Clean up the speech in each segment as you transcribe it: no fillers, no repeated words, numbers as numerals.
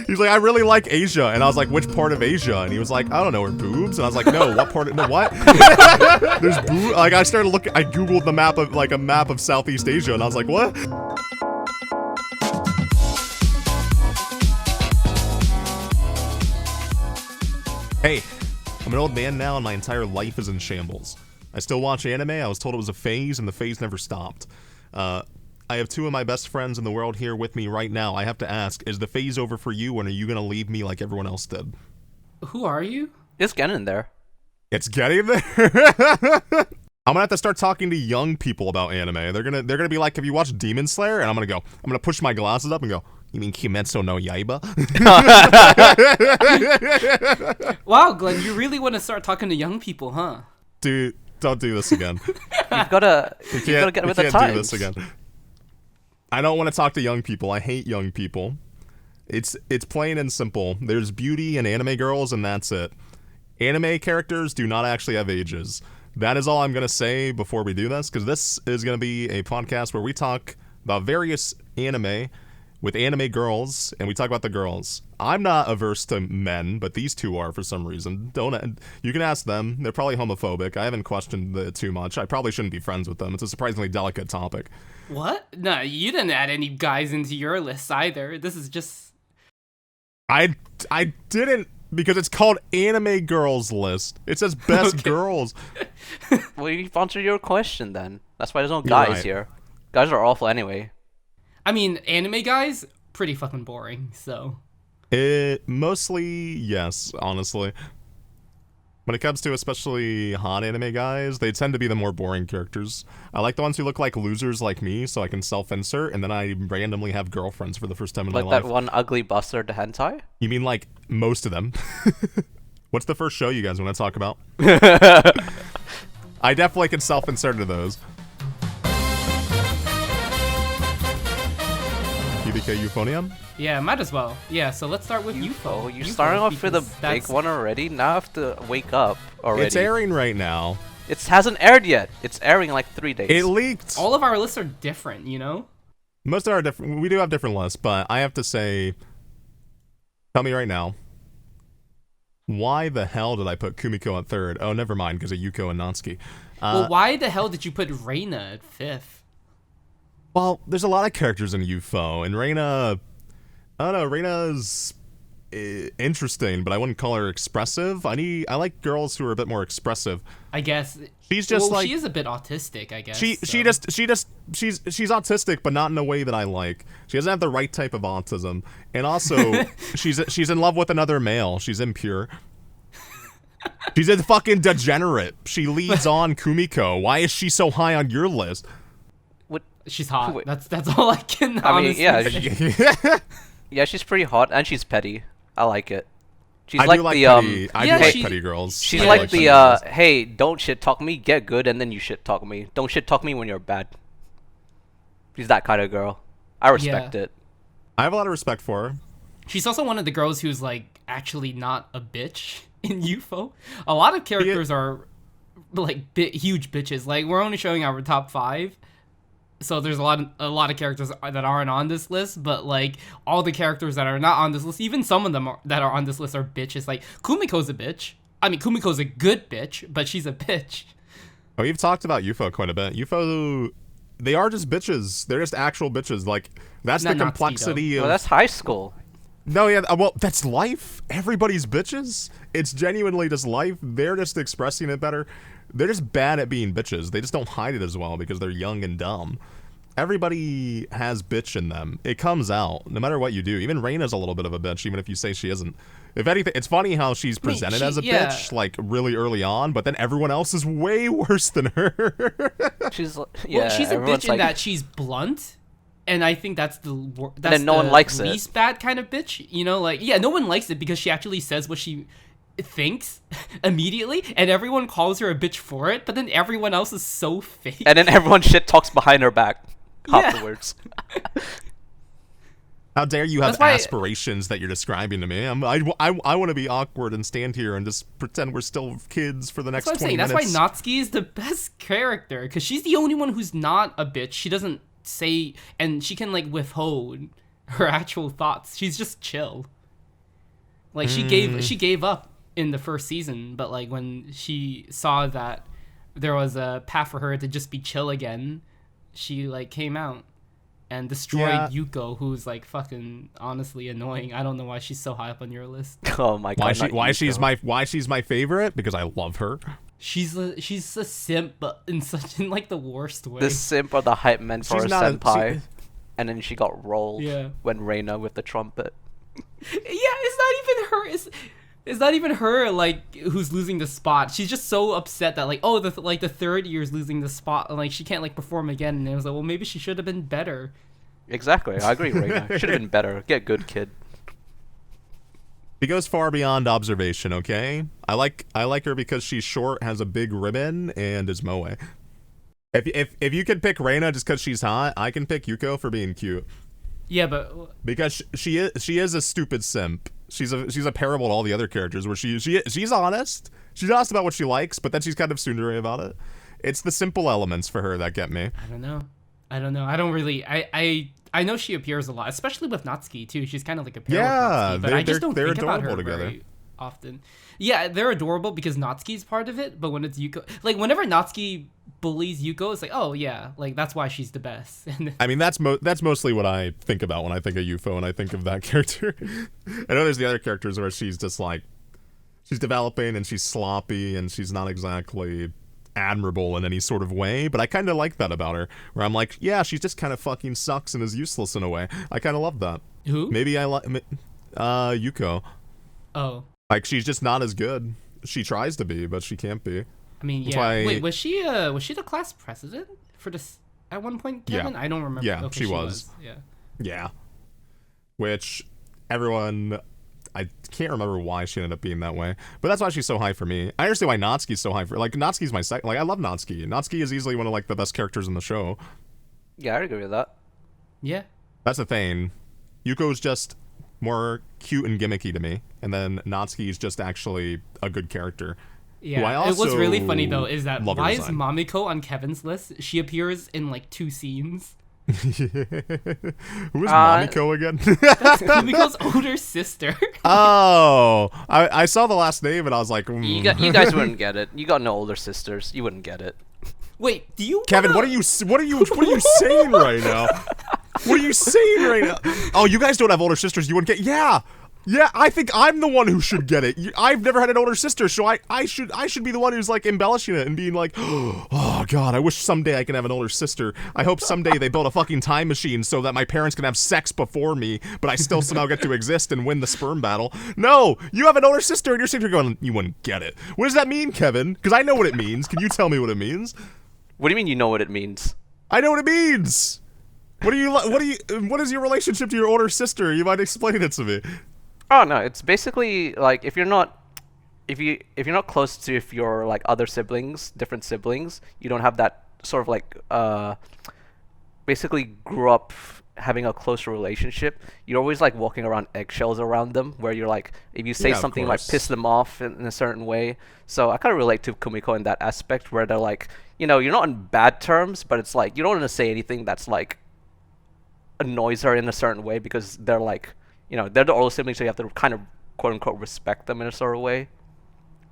He's like, I really like Asia. And I was like, which part of Asia? And he was like, I don't know, her boobs. And I was like, no, what part of, no, what? There's boob. Like, I started looking, I Googled the map of, like, a map of Southeast Asia. And I was like, what? Hey, I'm an old man now and my entire life is in shambles. I still watch anime. I was told it was a phase and the phase never stopped. I have two of my best friends in the world here with me right now. I have to ask, is the phase over for you, and are you going to leave me like everyone else did? Who are you? It's getting there. It's getting there? I'm gonna have to start talking to young people about anime. They're gonna be like, have you watched Demon Slayer? And I'm gonna push my glasses up and go, you mean Kimetsu no Yaiba? Wow, Glenn, you really want to start talking to young people, huh? Dude, don't do this again. You've gotta get with the times. You can't do this again. I don't want to talk to young people. I hate young people. It's plain and simple. There's beauty in anime girls, and that's it. Anime characters do not actually have ages. That is all I'm going to say before we do this, because this is going to be a podcast where we talk about various anime with anime girls, and we talk about the girls. I'm not averse to men, but these two are for some reason. You can ask them. They're probably homophobic. I haven't questioned it too much. I probably shouldn't be friends with them. It's a surprisingly delicate topic. What? No, you didn't add any guys into your list either. This is just... I didn't, because it's called Anime Girls List. It says best girls. Well, you answer your question then. That's why there's no guys here. Guys are awful anyway. I mean, anime guys, pretty fucking boring, so... Mostly, yes, honestly. When it comes to especially hot anime guys, they tend to be the more boring characters. I like the ones who look like losers like me, so I can self-insert, and then I randomly have girlfriends for the first time in my life. Like that one ugly bastard, the hentai? You mean like most of them? What's the first show you guys want to talk about? I definitely can self-insert into those. Hibike Euphonium? Yeah, might as well. Yeah, so let's start with UFO. Oh, you're starting off with the big one already? Now I have to wake up already. It's airing right now. It hasn't aired yet. It's airing in like 3 days. It leaked. All of our lists are different, you know? Most of our different. We do have different lists, but I have to say, tell me right now, why the hell did I put Kumiko at third? Oh, never mind, because of Yuko and Natsuki. Well, why the hell did you put Reina at fifth? Well, there's a lot of characters in UFO, and Reina, I don't know, Reina's interesting, but I wouldn't call her expressive. I like girls who are a bit more expressive. I guess she's just like, she is a bit autistic, I guess. She's autistic, but not in a way that I like. She doesn't have the right type of autism, and also she's in love with another male. She's impure. She's a fucking degenerate. She leads on Kumiko. Why is she so high on your list? She's hot. Wait. That's all I can honestly say. Yeah, she's pretty hot and she's petty. I like it. She's I like do like the petty, I do like petty girls. She's like the hey, don't shit talk me, get good, and then you shit talk me. Don't shit talk me when you're bad. She's that kind of girl. I respect it. I have a lot of respect for her. She's also one of the girls who's like actually not a bitch in UFO. A lot of characters are like huge bitches. Like we're only showing our top 5. So there's a lot of characters that aren't on this list, but like all the characters that are not on this list, even some of them that are on this list are bitches. Like Kumiko's a bitch. I mean, Kumiko's a good bitch, but she's a bitch. Oh, you've talked about UFO quite a bit. UFO, they are just bitches. They're just actual bitches. Like that's the complexity of. Well, that's high school. No, yeah, well, that's life. Everybody's bitches. It's genuinely just life. They're just expressing it better. They're just bad at being bitches. They just don't hide it as well because they're young and dumb. Everybody has bitch in them. It comes out, no matter what you do. Even Reina's a little bit of a bitch, even if you say she isn't. If anything, it's funny how she's presented as a bitch, like, really early on, but then everyone else is way worse than her. She's a bitch in that she's blunt. And I think that's the no one likes least bad kind of bitch. You know, like, yeah, no one likes it because she actually says what she thinks immediately, and everyone calls her a bitch for it, but then everyone else is so fake. And then everyone shit talks behind her back afterwards. How dare you have aspirations that you're describing to me? I want to be awkward and stand here and just pretend we're still kids for the next 20 minutes. That's why Natsuki is the best character, because she's the only one who's not a bitch. She doesn't say, and she can like withhold her actual thoughts. She's just chill. Like she gave up in the first season, but like when she saw that there was a path for her to just be chill again, she like came out and destroyed Yuko, who's like fucking honestly annoying. I don't know why she's so high up on your list. Oh my god! Why she's my favorite? Because I love her. She's a simp, but in like the worst way. The simp or the hype man for a senpai, and then she got rolled when Reina with the trumpet. Yeah, it's not even her. It's not even her like who's losing the spot. She's just so upset that like the third year's losing the spot and like she can't like perform again. And it was like, well, maybe she should have been better. Exactly, I agree. Reina should have been better. Get good, kid. She goes far beyond observation. Okay, I like her because she's short, has a big ribbon, and is moe. If you could pick Reina just because she's hot, I can pick Yuko for being cute. Yeah, but because she is a stupid simp. She's a parable to all the other characters where she's honest. She's honest about what she likes, but then she's kind of tsundere about it. It's the simple elements for her that get me. I don't know. I don't really. I know she appears a lot, especially with Natsuki too. She's kind of like a pair with Natsuki, but I just don't think about her together very often. Yeah, they're adorable because Natsuki's part of it, but when it's Yuko, like whenever Natsuki bullies Yuko, it's like, oh yeah, like that's why she's the best. I mean, that's mostly what I think about when I think of UFO and I think of that character. I know there's the other characters where she's just like, she's developing and she's sloppy and she's not exactly admirable in any sort of way, but I kind of like that about her, where I'm like, yeah, she just kind of fucking sucks and is useless in a way. I kind of love that. Who? Maybe I like Yuko. Oh. Like, she's just not as good. She tries to be, but she can't be. I mean, yeah. Wait, was she the class president for this at one point, Kevin? Yeah. I don't remember. Yeah, okay, she was. Yeah. Yeah. Which everyone, I can't remember why she ended up being that way, but that's why she's so high for me. I understand why Natsuki's so high for, like, Natsuki's my second. Like, I love Natsuki. Natsuki is easily one of like the best characters in the show. Yeah, I agree with that. Yeah. That's the thing. Yuko's just more cute and gimmicky to me, and then Natsuki's just actually a good character. Yeah, it was really funny though. Is that why is Mamiko on Kevin's list? She appears in like 2 scenes. Who is Mamiko again? That's Mamiko's older sister. Oh, I saw the last name and I was like, you guys wouldn't get it. You got no older sisters. You wouldn't get it. Wait, do you? Kevin, what are you saying right now? What are you saying right now? Oh, you guys don't have older sisters. You wouldn't get. Yeah, I think I'm the one who should get it. I've never had an older sister, so I should be the one who's like embellishing it and being like, oh god, I wish someday I can have an older sister. I hope someday they build a fucking time machine so that my parents can have sex before me, but I still somehow get to exist and win the sperm battle. No, you have an older sister and you're sitting here going, you wouldn't get it. What does that mean, Kevin? Because I know what it means. Can you tell me what it means? What do you mean you know what it means? I know what it means. What is your relationship to your older sister? You might explain it to me. Oh no, it's basically like if you're not close to your like other siblings, different siblings, you don't have that sort of like basically grew up having a closer relationship. You're always like walking around eggshells around them, where you're like, if you say something you might piss them off in a certain way. So I kind of relate to Kumiko in that aspect, where they're like, you know, you're not on bad terms, but it's like you don't want to say anything that's like annoys her in a certain way, because they're like, you know, they're the older siblings, so you have to kind of quote unquote respect them in a sort of way,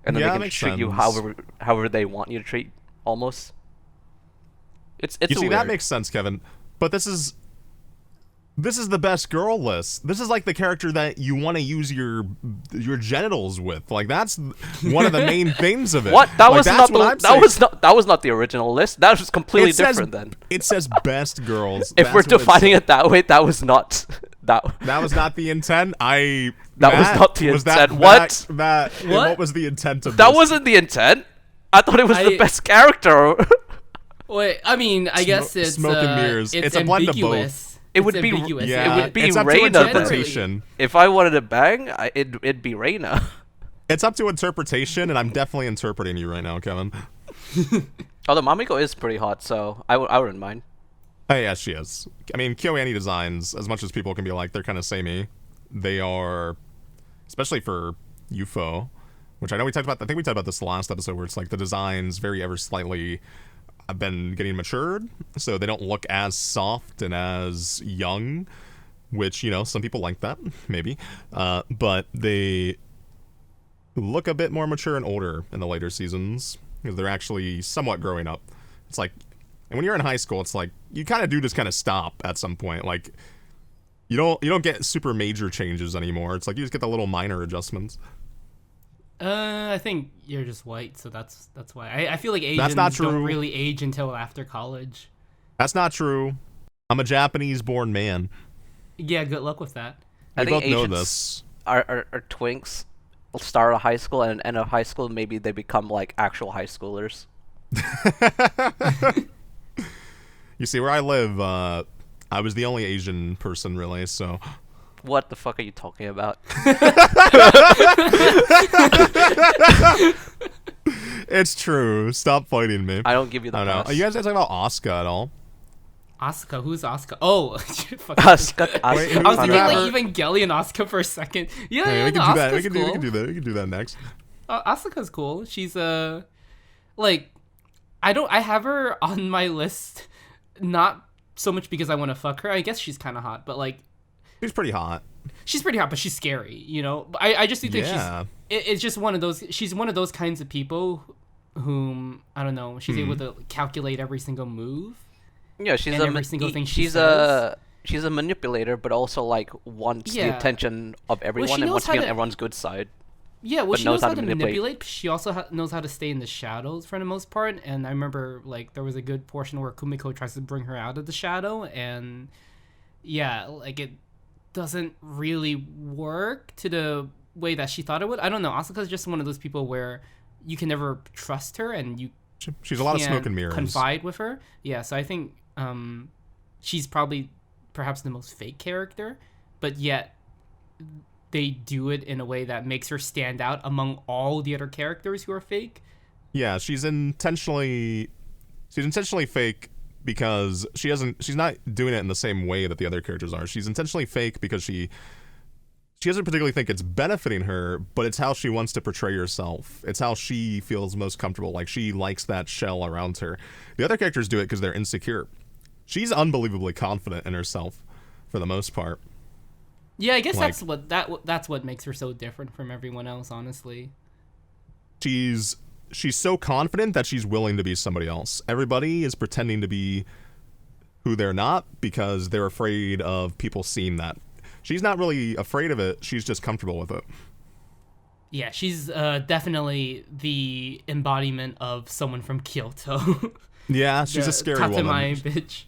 and then they can treat you however they want you to treat, almost. It's you see, weird. that makes sense, Kevin. But this is the best girl list. This is like the character that you want to use your genitals with. Like, that's one of the main things of it. What? That like, was not the original list. That was completely different then. It says best girls. If we're defining it that way, that was not that. That was not the intent. That was not the intent. What was the intent of that? This? Wasn't the intent. I thought it was the best character. Wait, I mean, I guess it's smoke and mirrors. It's a blend of both. It would be ambiguous. Yeah, it would be it's up Reina. to interpretation. If I wanted to bang, it'd be Reina. It's up to interpretation, and I'm definitely interpreting you right now, Kevin. Although Mamiko is pretty hot, so I wouldn't mind. Oh yeah, she is. I mean, KyoAni designs, as much as people can be like, they're kind of samey. They are, especially for UFO, which I know we talked about. I think we talked about this last episode, where it's like the designs very ever slightly been getting matured, so they don't look as soft and as young, which, some people like that, maybe. But they look a bit more mature and older in the later seasons because they're actually somewhat growing up. It's like, and when you're in high school, it's like you kind of do just kind of stop at some point. Like you don't get super major changes anymore. It's like you just get the little minor adjustments. I think you're just white, so that's why. I feel like Asians don't really age until after college. That's not true. I'm a Japanese-born man. Yeah, good luck with that. I think both know Asians this. Are twinks. Start a high school and end of high school, maybe they become like actual high schoolers. You see, where I live, I was the only Asian person, really, so... What the fuck are you talking about? It's true. Stop fighting me. I don't give you the pass. Are you guys talking about Asuka at all? Asuka? Who's Asuka? Oh, Asuka. Wait, I was thinking like Evangelion Asuka for a second. Yeah, we can do that. We cool. can do that. We can do that next. Asuka's cool. She's like, I have her on my list, not so much because I want to fuck her. I guess she's kind of hot, but like, she's pretty hot. She's pretty hot, but she's scary. I just think it's just one of those. She's one of those kinds of people whom I don't know. She's able to calculate every single move. Yeah, she's every single thing she says. She's a manipulator, but also like wants the attention of everyone and wants to be on everyone's good side. Yeah, well, she knows how to manipulate. But she also knows how to stay in the shadows for the most part. And I remember like there was a good portion where Kumiko tries to bring her out of the shadow, and yeah, like it doesn't really work to the way that she thought it would. I don't know. Asuka's just one of those people where you can never trust her, and she's a lot of smoke and mirrors. Confide with her. Yeah, so I think she's probably perhaps the most fake character, but yet they do it in a way that makes her stand out among all the other characters who are fake. Yeah, she's intentionally fake because she's not doing it in the same way that the other characters are. She's intentionally fake because she doesn't particularly think it's benefiting her, but it's how she wants to portray herself. It's how she feels most comfortable. Like, she likes that shell around her. The other characters do it because they're insecure. She's unbelievably confident in herself for the most part. Yeah, I guess that's what makes her so different from everyone else, honestly. She's so confident that she's willing to be somebody else. Everybody is pretending to be who they're not because they're afraid of people seeing that. She's not really afraid of it. She's just comfortable with it. Yeah, she's definitely the embodiment of someone from Kyoto. Yeah, she's a scary woman. Tatemae bitch.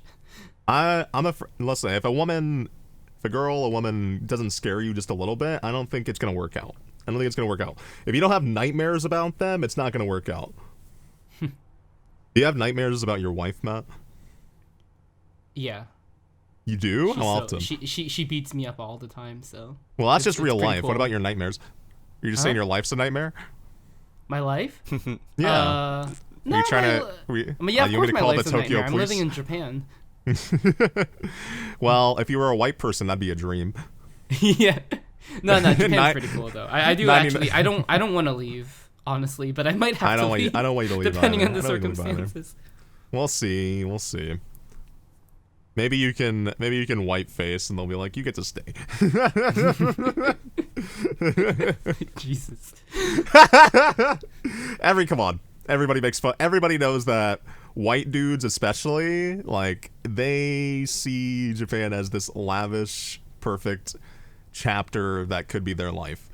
Listen, if a woman doesn't scare you just a little bit, I don't think it's going to work out. I don't think it's going to work out. If you don't have nightmares about them, it's not going to work out. Do you have nightmares about your wife, Matt? Yeah. You do? How often? She beats me up all the time, so. Well, that's just real life. Cool. What about your nightmares? You're just saying your life's a nightmare? My life? Yeah. No, are you trying to... yeah, of course my life's a Tokyo nightmare. I'm living in Japan. Well, if you were a white person, that'd be a dream. Yeah. No, Japan's pretty cool though. I do actually. I don't want to leave, honestly, but I might have to leave. I don't want you to leave. Depending on the circumstances. We'll see. Maybe you can white face, and they'll be like, "You get to stay." Jesus. Come on. Everybody makes fun. Everybody knows that white dudes, especially, like, they see Japan as this lavish, perfect chapter that could be their life,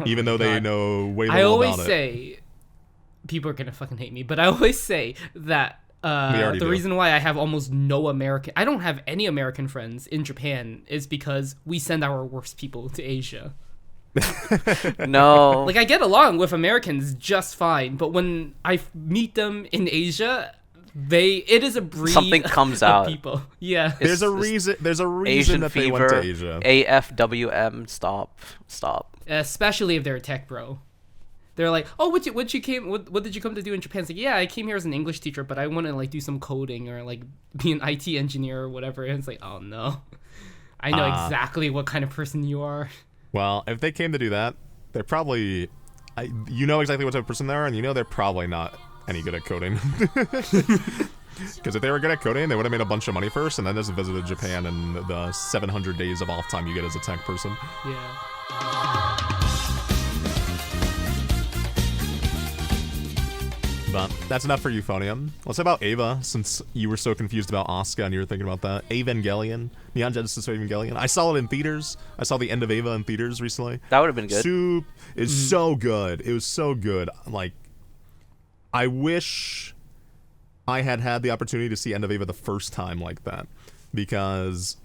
even though they know way more about it. I always say, people are gonna fucking hate me, but I always say that the reason why I have almost no I don't have any American friends in Japan is because we send our worst people to Asia. No. Like, I get along with Americans just fine, but when I meet them in Asia, it is a breed. Something comes out. People. Yeah. There's a reason Asian that fever, they went to Asia. AFWM. Stop. Especially if they're a tech bro. They're like, oh, what did you come to do in Japan? It's like, yeah, I came here as an English teacher, but I want to like do some coding or like be an IT engineer or whatever. And it's like, oh no, I know exactly what kind of person you are. Well, if they came to do that, they're probably, you know exactly what type of person they are, and you know they're probably not any good at coding. Because if they were good at coding, they would have made a bunch of money first, and then just visited Japan and the 700 days of off time you get as a tech person. Yeah. But that's enough for Euphonium. Let's talk about Eva, since you were so confused about Asuka and you were thinking about that. Evangelion. Neon Genesis Evangelion. I saw it in theaters. I saw the end of Eva in theaters recently. That would have been good. It's so good. It was so good. Like, I wish I had the opportunity to see End of Eva the first time like that. Because,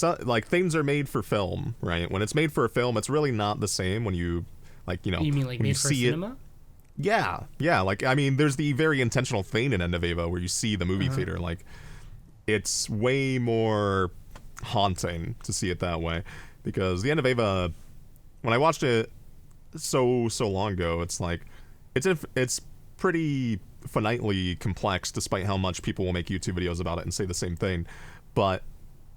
like, things are made for film, right? When it's made for a film, it's really not the same when you, like, you know. You mean like made for cinema? Yeah, like, I mean, there's the very intentional thing in End of Eva where you see the movie theater, like, it's way more haunting to see it that way, because the End of Eva, when I watched it so long ago, it's like, it's pretty finitely complex, despite how much people will make YouTube videos about it and say the same thing, but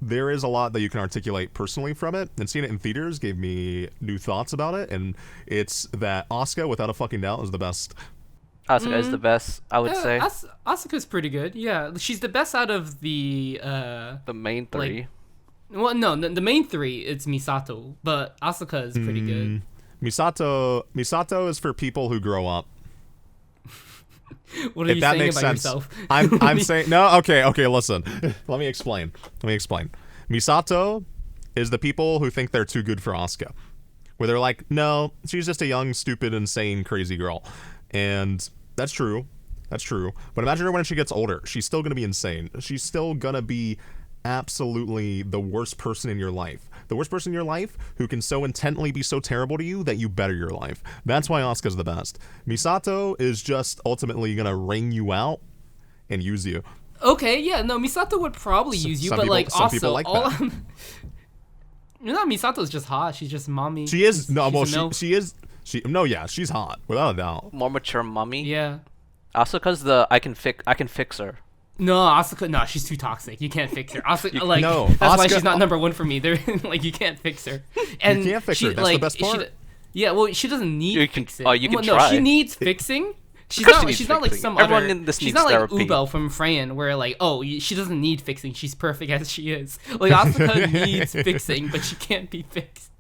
there is a lot that you can articulate personally from it, and seeing it in theaters gave me new thoughts about it, and it's that Asuka, without a fucking doubt, is the best. Asuka is the best, I would say. Asuka's pretty good, yeah. She's the best out of the main three. Like, well, no, the main three, it's Misato, but Asuka is pretty good. Misato is for people who grow up. What are you saying about yourself? I'm saying no. Okay. Listen, let me explain. Misato is the people who think they're too good for Asuka, where they're like, no, she's just a young, stupid, insane, crazy girl, and that's true. But imagine her when she gets older. She's still gonna be insane. She's still gonna be absolutely the worst person in your life. The worst person in your life who can so intently be so terrible to you that you better your life. That's why Asuka's the best. Misato is just ultimately gonna wring you out and use you. Okay, yeah, no, Misato would probably use you, but like also like all Misato's just hot. She's just mommy. She is she's hot without a doubt. More mature mommy. Yeah. Asuka's I can fix her. No, Asuka. No, she's too toxic. You can't fix her. Asuka, Asuka, that's why she's not number one for me. They're like, you can't fix her. And you can't fix her. That's the best part. She doesn't need fixing. Oh, you can try. No, she needs fixing. She's not like some Everyone other. in this she's needs not therapy. like Ubel from Fran, where like, she doesn't need fixing. She's perfect as she is. Like Asuka needs fixing, but she can't be fixed.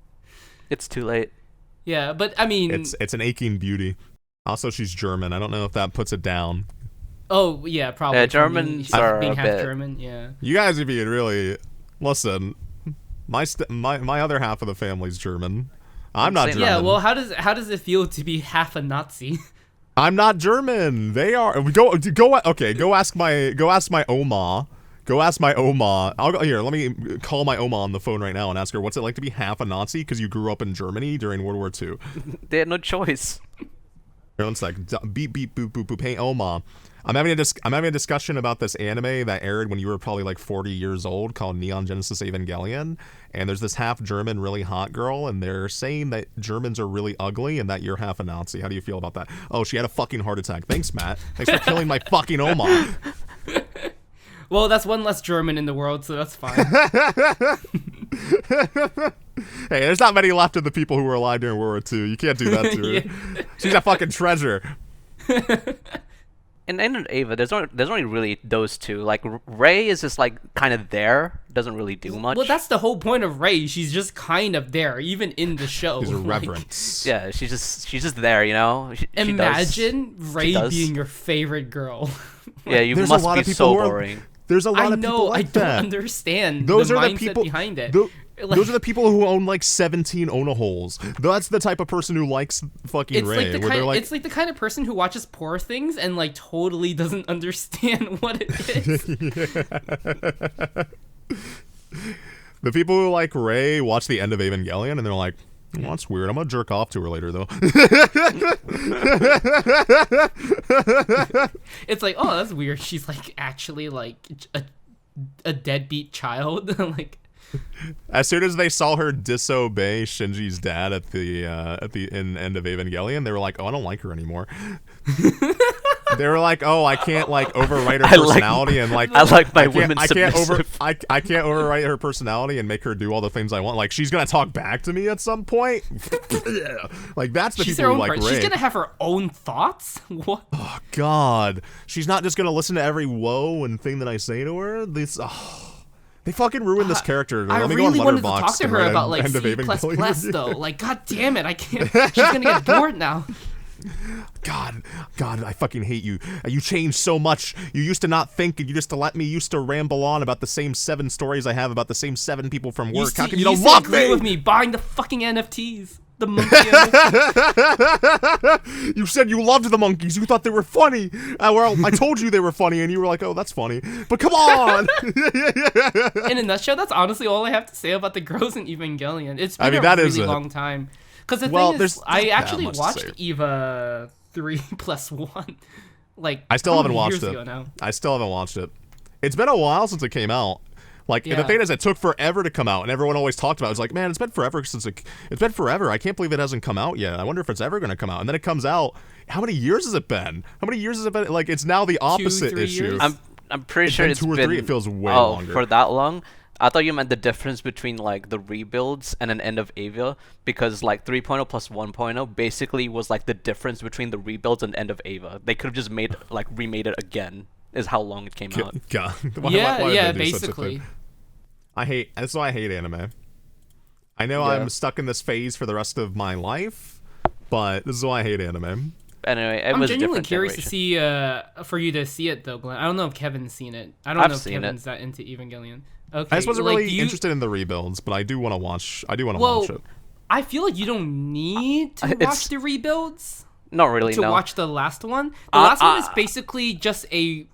It's too late. Yeah, but I mean, it's an aching beauty. Also, she's German. I don't know if that puts it down. Oh yeah, probably. Yeah, Germans are being a half bit. German. Yeah. You guys are being really. Listen, my other half of the family's German. I'm not German. Yeah. Well, how does it feel to be half a Nazi? I'm not German. They are. Okay, go ask my Oma. Go ask my Oma. Let me call my Oma on the phone right now and ask her what's it like to be half a Nazi because you grew up in Germany during World War II. They had no choice. Here, one sec. Beep beep boop boop boop. Hey Oma, I'm having a discussion about this anime that aired when you were probably like 40 years old called Neon Genesis Evangelion, and there's this half German really hot girl, and they're saying that Germans are really ugly and that you're half a Nazi. How do you feel about that? Oh, she had a fucking heart attack. Thanks, Matt. Thanks for killing my fucking Oma. Well, that's one less German in the world, so that's fine. Hey, there's not many left of the people who were alive during World War II. You can't do that to her. Yeah. She's a fucking treasure. In End of Eva, there's only really those two. Like Rei is just like kind of there, doesn't really do much. Well, that's the whole point of Rei. She's just kind of there, even in the show. She's a reverence. Yeah, she's just there, you know. Imagine Rei being your favorite girl. Yeah, you must be so boring. There's a lot of people like that. I don't understand those the are mindset the people behind it. Those are the people who own like 17 Onaholes. That's the type of person who likes fucking Rei. It's like the kind of person who watches Poor Things and like totally doesn't understand what it is. The people who like Rei watch the end of Evangelion and they're like, well, that's weird. I'm gonna jerk off to her later though. It's like, oh, that's weird. She's like actually like a deadbeat child. Like, as soon as they saw her disobey Shinji's dad at the end of Evangelion, they were like, oh, I don't like her anymore. They were like, "Oh, I can't like overwrite her personality and like I like my I can't, women I can't submissive. I can't overwrite her personality and make her do all the things I want. Like she's gonna talk back to me at some point. Yeah. Like that's the She's people her who own like person. Ray. She's gonna have her own thoughts. What? Oh God, she's not just gonna listen to every woe and thing that I say to her. They fucking ruined this character. I Let me really go on wanted to Letterboxd talk to and her write about an like end of C++ Evangelion. though. Like, god damn it, I can't. She's gonna get bored now. God, I fucking hate you. You changed so much. You used to not think, and you just used to ramble on about the same 7 stories I have about the same 7 people from work. How can you don't love agree me? with me buying the fucking NFTs? The monkey NFTs. You said you loved the monkeys. You thought they were funny. Well, I told you they were funny, and you were like, "Oh, that's funny." But come on. In a nutshell, that's honestly all I have to say about the girls in Evangelion. It's been that a is really it. long time. Because the Well, thing there's is, not I that actually much to watched say. Eva 3+1. Like, I still how haven't many watched years it. ago now? I still haven't watched it. It's been a while since it came out. Like, and the Yeah. thing is, it took forever to come out, and everyone always talked about it. It's like, man, it's been forever since it's been forever. I can't believe it hasn't come out yet. I wonder if it's ever going to come out. And then it comes out. How many years has it been? How many years has it been? Like, it's now the opposite 3 issue. years? I'm pretty sure been it's 2 or been 3. It feels way longer. For that long. I thought you meant the difference between like the rebuilds and an end of Ava, because like 3.0 plus 1.0 basically was like the difference between the rebuilds and end of Ava. They could have just remade it again. Is how long it came out. God. Yeah, why did yeah, they do such a basically. thing? That's why I hate anime. I know Yeah. I'm stuck in this phase for the rest of my life, but this is why I hate anime. Anyway, it I'm was a genuinely different curious generation. to see, for you to see it though, Glenn. I don't know if Kevin's seen it. I don't I've know if seen Kevin's it. that into Evangelion. Okay, I just wasn't like, really do you- interested in the rebuilds, but I do want to watch. Well, watch it. I feel like you don't need to It's- watch the rebuilds Not really. to No. watch the last one. The last one is basically just a.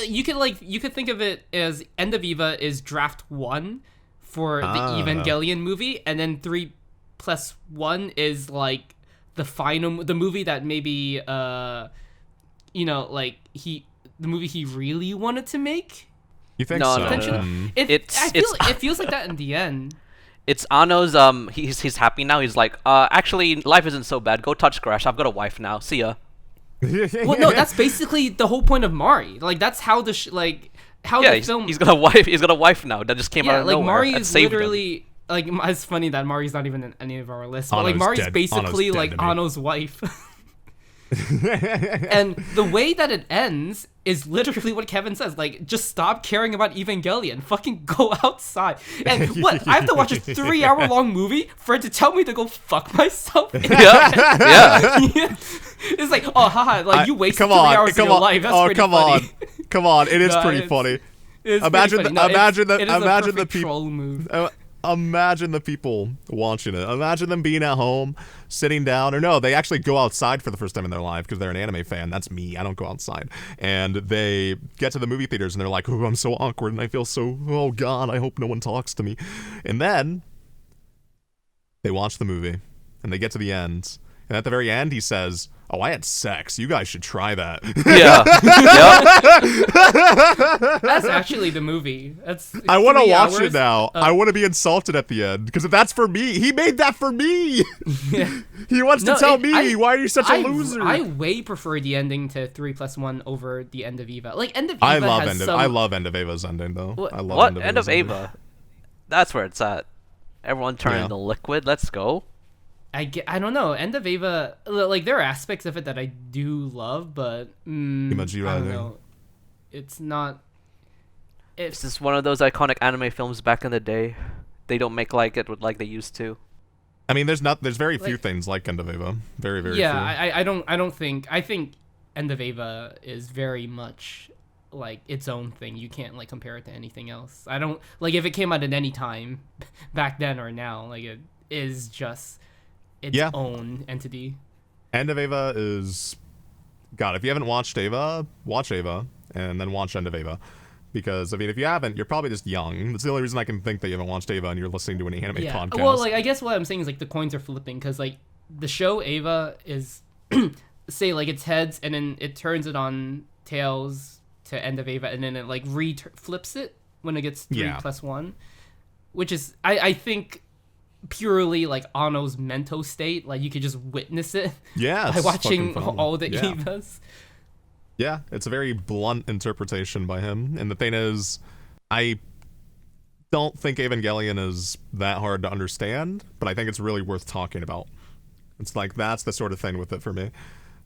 You could think of it as End of Eva is draft 1 for the Evangelion movie, and then 3+1 is like the movie that maybe the movie he really wanted to make. You think No, so? no, Potentially. no. It feels like that in the end. It's Ano's. He's happy now. He's like, actually, life isn't so bad. Go touch grass. I've got a wife now. See ya. Well, no, that's basically the whole point of Mari. Like that's how the Yeah, film. he's got a wife. He's got a wife now. That just came out Yeah, of like nowhere. Mari and is saved him. literally like it's funny that Mari's not even in any of our lists, but like Ano's Mari's dead. basically Ano's dead like to me. Ano's wife. And the way that it ends is literally what Kevin says. Like, just stop caring about Evangelion. Fucking go outside. And what? I have to watch a 3-hour-long movie for it to tell me to go fuck myself? Yeah. It's like, oh, haha, like you wasted 3 hours of come your on. life. That's Oh, pretty come funny. on. Come on. It is No, pretty it's- funny. It's Imagine pretty the- funny. imagine the- it is imagine a the perfect peop- troll move. Imagine the people watching it. Imagine them being at home, sitting down, or no, they actually go outside for the first time in their life because they're an anime fan. That's me. I don't go outside. And they get to the movie theaters and they're like, oh, I'm so awkward and I feel so, oh God, I hope no one talks to me. And then they watch the movie and they get to the end. And at the very end, he says, oh, I had sex. You guys should try that. Yeah. Yep. That's actually the movie. That's. I want to 3 watch hours. it now. I want to be insulted at the end because that's for me. He made that for me. He wants to tell me, why are you such a loser? I way prefer the ending to 3+1 over the end of Eva. Like End of Eva I love has some. I love End of Ava's ending though. What- I love What? End End of Ava's ending. Ava. That's where it's at. Everyone turn Yeah. into liquid. Let's go. I don't know. End of Ava, like there are aspects of it that I do love, but I Imagine don't riding. know. It's not. It's just one of those iconic anime films back in the day. They don't make like it like they used to. I mean, there's very few Like- things like End of Ava. Very, very Yeah, few. I don't think. I think End of Ava is very much like its own thing. You can't like compare it to anything else. I don't like if it came out at any time back then or now. Like it is just its Yeah. own entity. End of Ava is, God, if you haven't watched Ava, watch Ava and then watch End of Ava. Because, I mean, if you haven't, you're probably just young. That's the only reason I can think that you haven't watched Ava and you're listening to an anime podcast. Well, like I guess what I'm saying is like the coins are flipping because like the show Ava is say like it's heads and then it turns it on tails to End of Ava and then it like flips it when it gets 3+1, which is I think purely like Ano's mental state. Like you could just witness it yeah, by it's watching fucking phenomenal. all the Yeah. Evas. Yeah, it's a very blunt interpretation by him. And the thing is, I don't think Evangelion is that hard to understand, but I think it's really worth talking about. It's like, that's the sort of thing with it for me,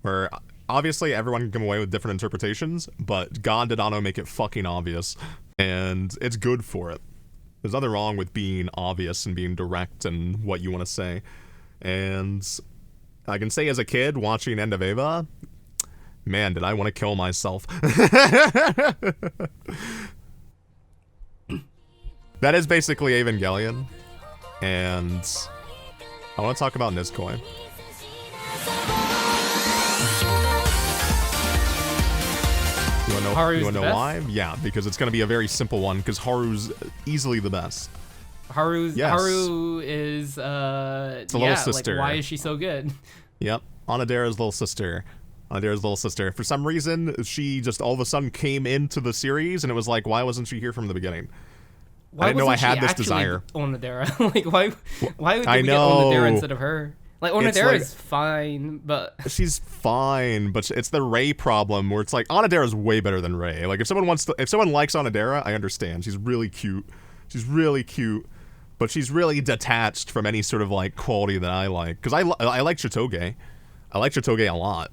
where obviously everyone can come away with different interpretations, but God did not make it fucking obvious, and it's good for it. There's nothing wrong with being obvious and being direct and what you want to say. And I can say as a kid watching End of Eva, man, did I want to kill myself. That is basically Evangelion, and I want to talk about Nisekoi. You want to know why? Yeah, because it's going to be a very simple one, because Haru's easily the best. Haru is it's a little sister. Like, why is she so good? Yep, Onodera's little sister. For some reason, she just all of a sudden came into the series, and it was like, why wasn't she here from the beginning? Why I didn't know I had this actually desire. Onodera? Like, why would we get Onodera instead of her? Like, Onodera is fine, but she's fine, but it's the Rei problem where it's like Onodera's way better than Rei. Like, if someone likes Onodera, I understand. She's really cute, but she's really detached from any sort of like quality that I like. Because I like Chitoge. I like Chitoge a lot.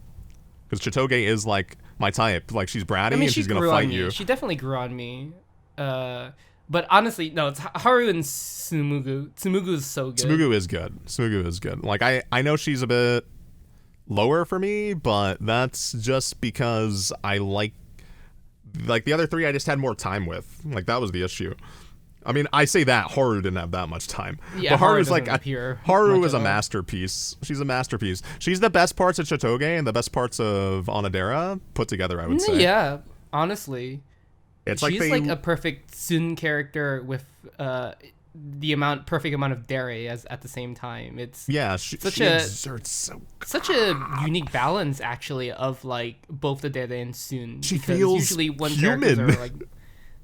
Because Chitoge is like my type. Like, she's bratty and she's gonna fight you. She definitely grew on me. But honestly, no, it's Haru and Tsumugu. Tsumugu is so good. Tsumugu is good. Like, I know she's a bit lower for me, but that's just because I like the other three I just had more time with. Like, that was the issue. I mean, I say that Haru didn't have that much time. Yeah, but Haru is a masterpiece. She's a masterpiece. She's the best parts of Chitoge and the best parts of Onodera put together, I would say. Yeah, honestly. She's like a perfect Sun character with the perfect amount of dere at the same time. It's she exerts such a unique balance, actually, of like both the dere and Sun. She feels usually human. Are like,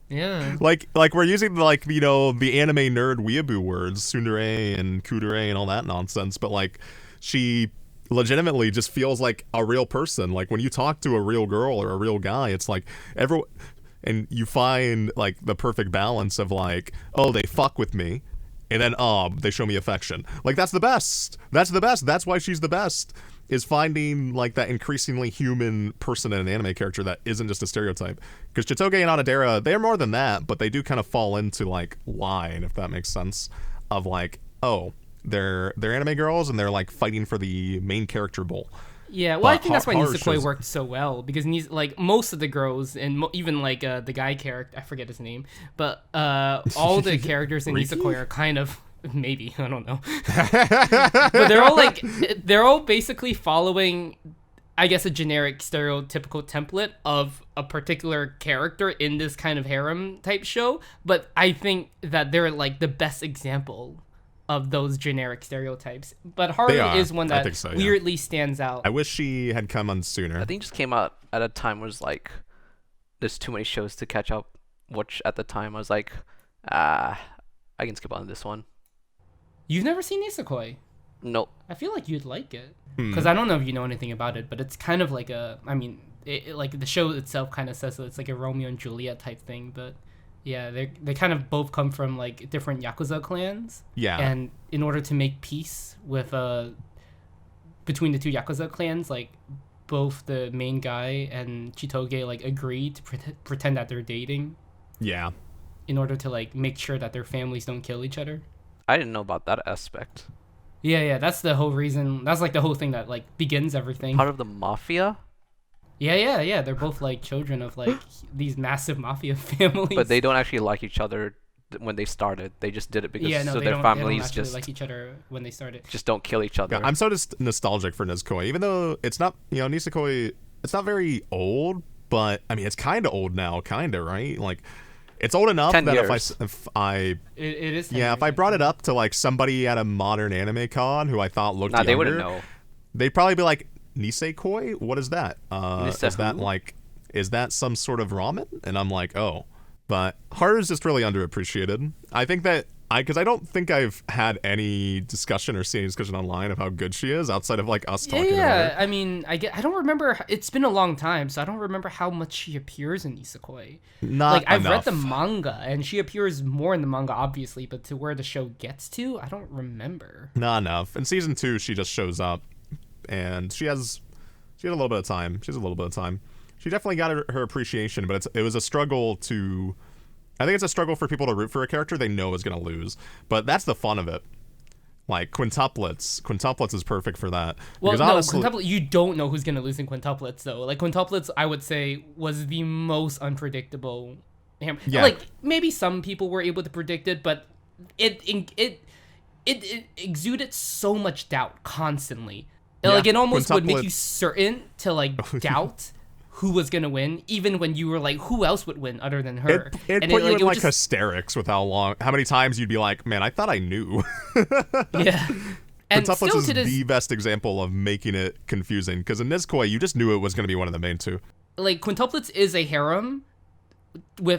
yeah, like we're using the anime nerd weeaboo words, tsundere and kudere and all that nonsense, but like she legitimately just feels like a real person. Like, when you talk to a real girl or a real guy, it's like and you find like the perfect balance of like, oh, they fuck with me, and then they show me affection. Like, that's the best. That's why she's the best, is finding like that increasingly human person in an anime character that isn't just a stereotype. Because Chitoge and Onodera, they're more than that, but they do kind of fall into like line, if that makes sense, of like, oh, they're anime girls and they're like fighting for the main character bowl. Yeah, well, I think that's why Nisekoi worked so well, because like most of the girls and even like the guy character, I forget his name, but all the characters in Nisekoi are kind of, maybe, I don't know, but they're all basically following, I guess, a generic stereotypical template of a particular character in this kind of harem type show. But I think that they're like the best example of those generic stereotypes. But Haru is one that weirdly stands out. I wish she had come on sooner. I think it just came out at a time where it's like, there's too many shows to catch up. Which at the time I was like, I can skip on this one. You've never seen Nisekoi? Nope. I feel like you'd like it. Because I don't know if you know anything about it, but it's kind of like like the show itself kind of says that it's like a Romeo and Juliet type thing, but yeah, they kind of both come from like different Yakuza clans. Yeah. And in order to make peace with between the two Yakuza clans, like both the main guy and Chitoge like agree to pretend that they're dating. Yeah. In order to like make sure that their families don't kill each other. I didn't know about that aspect. Yeah, that's the whole reason. That's like the whole thing that like begins everything. Part of the mafia? Yeah. They're both like children of like these massive mafia families. But they don't actually like each other when they started. They just did it because their families they don't just like each other when they started. Just don't kill each other. Yeah, I'm so just nostalgic for Nisekoi, even though it's not, Nisekoi, it's not very old, but I mean it's kind of old now, right? Like, it's old enough that years. if I it is 10 yeah, years, if I brought it up to like somebody at a modern anime con who I thought looked younger, they wouldn't know. They'd probably be like, Nisekoi? What is that? Is that some sort of ramen? And I'm like, oh. But Haru's just really underappreciated. I think that because I don't think I've had any discussion or seen any discussion online of how good she is outside of like us talking about her. I mean, I don't remember. It's been a long time, so I don't remember how much she appears in Nisekoi. Not I've read enough. the manga, and she appears more in the manga, obviously, but to where the show gets to, I don't remember. Not enough. In season 2, she just shows up, and she has a little bit of time. She has a little bit of time. She definitely got her appreciation, but it was a struggle to. I think it's a struggle for people to root for a character they know is going to lose. But that's the fun of it. Like, Quintuplets. Quintuplets is perfect for that. Well, because no, honestly, you don't know who's going to lose in Quintuplets, though. Like, Quintuplets, I would say, was the most unpredictable. Yeah. Like, maybe some people were able to predict it, but it exuded so much doubt constantly. Yeah, Like, it almost would make you certain to, like, doubt who was gonna win, even when you were like, who else would win other than her? It put you in like hysterics with how many times you'd be like, man, I thought I knew. Yeah. And Quintuplets still is to this, the best example of making it confusing, because in Nisekoi, you just knew it was going to be one of the main two. like, Quintuplets is a harem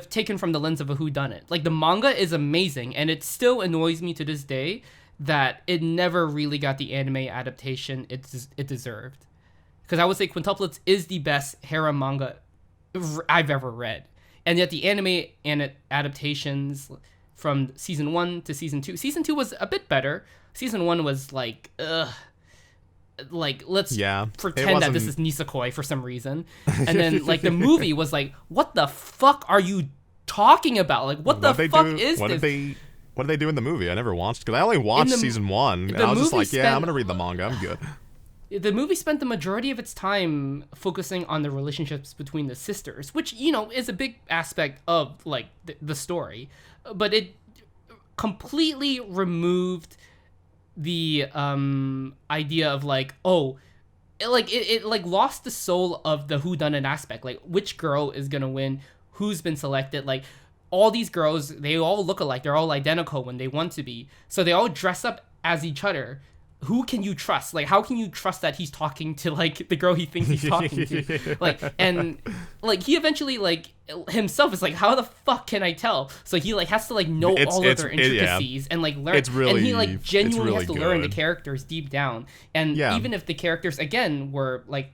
taken from the lens of a whodunit. Like, the manga is amazing, and it still annoys me to this day that it never really got the anime adaptation it deserved. Because I would say Quintuplets is the best harem manga I've ever read. And yet the anime adaptations from season 1 to season 2. Season 2 was a bit better. Season 1 was like, let's pretend that this is Nisekoi for some reason. And then, like, the movie was like, what the fuck are you talking about? Like, what the fuck is this? What did they do in the movie? I never watched, because I only watched season 1. And I was just like, I'm going to read the manga. I'm good. The movie spent the majority of its time focusing on the relationships between the sisters, which, you know, is a big aspect of, like, the story. But it completely removed the idea of, like, it lost the soul of the whodunit aspect. Like, which girl is going to win? Who's been selected? Like, all these girls, they all look alike. They're all identical when they want to be. So they all dress up as each other. Who can you trust? Like, how can you trust that he's talking to, like, the girl he thinks he's talking to? Like, and, like, he eventually, like, himself is like, how the fuck can I tell? So he, like, has to, like, know all of their intricacies and, like, learn. And he, like, genuinely has to learn the characters deep down. And even if the characters, again, were, like,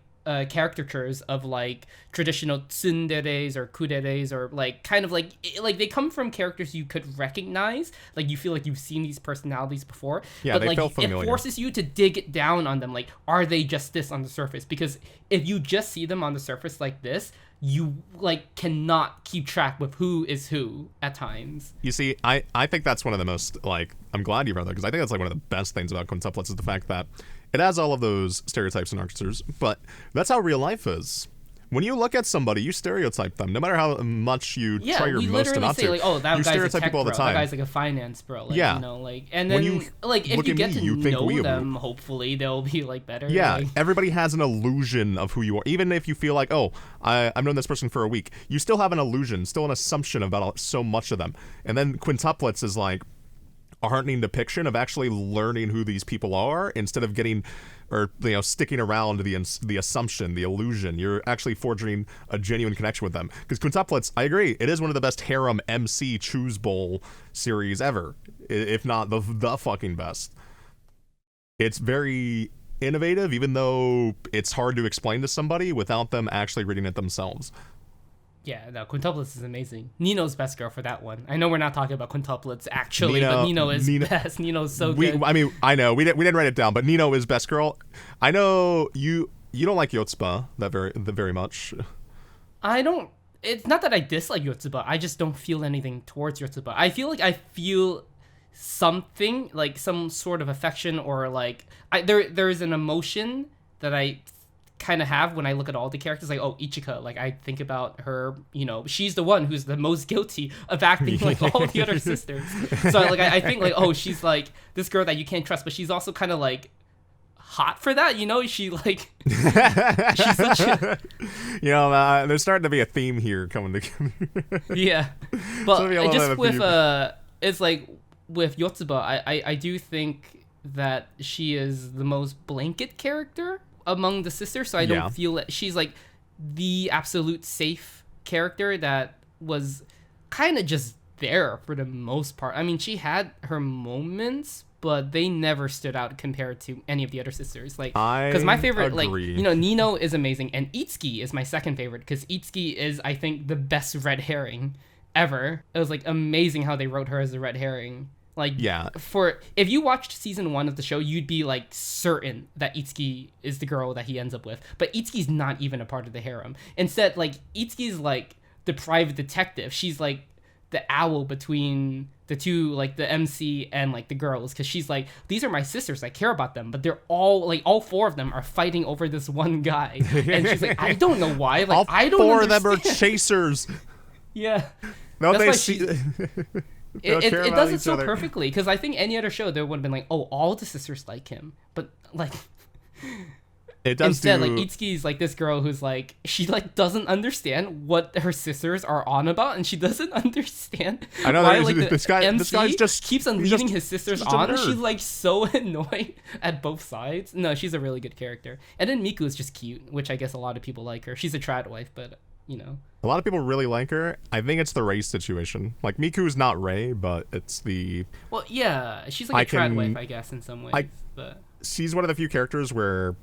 caricatures of, like, traditional tsunderes or kuderes, or, like, kind of like they come from characters you could recognize, like, you feel like you've seen these personalities before, but, like, it forces you to dig down on them. Like, are they just this on the surface? Because if you just see them on the surface like this, you, like, cannot keep track with who is who at times. You see, I think that's one of the most, like, I'm glad you brought that, because I think that's, like, one of the best things about Quintuplets is the fact that it has all of those stereotypes and archetypes, but that's how real life is. When you look at somebody, you stereotype them, no matter how much you try your most to not to. Like, oh, that you guy's a tech people all the bro. time. That guy's like a finance bro. Like, yeah. You know, like, and then, like, if you get to know them, hopefully they'll be, like, better. Yeah, like, everybody has an illusion of who you are. Even if you feel like, oh, I've known this person for a week, you still have an illusion, still an assumption about so much of them. And then Quintuplets is like a heartening depiction of actually learning who these people are instead of getting, or, you know, sticking around the assumption, the illusion. You're actually forging a genuine connection with them. Because Quintuplets, I agree, it is one of the best harem MC choose bowl series ever, if not the fucking best. It's very innovative, even though it's hard to explain to somebody without them actually reading it themselves. Yeah, no, Quintuplets is amazing. Nino's best girl for that one. I know we're not talking about Quintuplets actually, but Nino is best. Nino's so good. I mean, I know we didn't write it down, but Nino is best girl. I know you don't like Yotsuba that very much. I don't. It's not that I dislike Yotsuba. I just don't feel anything towards Yotsuba. I feel like I feel something, like some sort of affection, or like there is an emotion that I kind of have when I look at all the characters. Like, oh, Ichika, like, I think about her, you know, she's the one who's the most guilty of acting like all the other sisters. So, like, I think, like, oh, she's like this girl that you can't trust, but she's also kind of like hot for that, you know? She, like, she's such a, you know, there's starting to be a theme here coming together. Yeah, but just with it's like with Yotsuba, I do think that she is the most blanket character among the sisters, so I don't feel that she's like the absolute safe character that was kind of just there for the most part. I mean, she had her moments, but they never stood out compared to any of the other sisters. Like, because my favorite, agree. like, Nino is amazing, and Itsuki is my second favorite, because Itsuki is, I think, the best red herring ever. It was, like, amazing how they wrote her as a red herring. Like, yeah. If you watched season 1 of the show, you'd be, like, certain that Itsuki is the girl that he ends up with. But Itsuki's not even a part of the harem. Instead, like, Itsuki's, like, the private detective. She's, like, the owl between the two, like, the MC and, like, the girls. Because she's like, these are my sisters. I care about them. But they're all, like, all 4 of them are fighting over this one guy. And she's like, I don't know why. Like, all I don't 4 understand. of them are chasers. Yeah. No, That's they why see... It does it so perfectly, because I think any other show there would have been like, oh, all the sisters like him, but like it does instead like Itsuki's like this girl who's like, she like doesn't understand what her sisters are on about, and she doesn't understand why like this guy's just keeps on leading his sisters on, and she's like so annoyed at both sides. No, she's a really good character. And then Miku is just cute, which I guess a lot of people like her. She's a trad wife, but you know. A lot of people really like her. I think it's the Rei situation. Like, Miku's not Rei, but it's the... Well, yeah, she's like a trad wife, I guess, in some ways. But she's one of the few characters where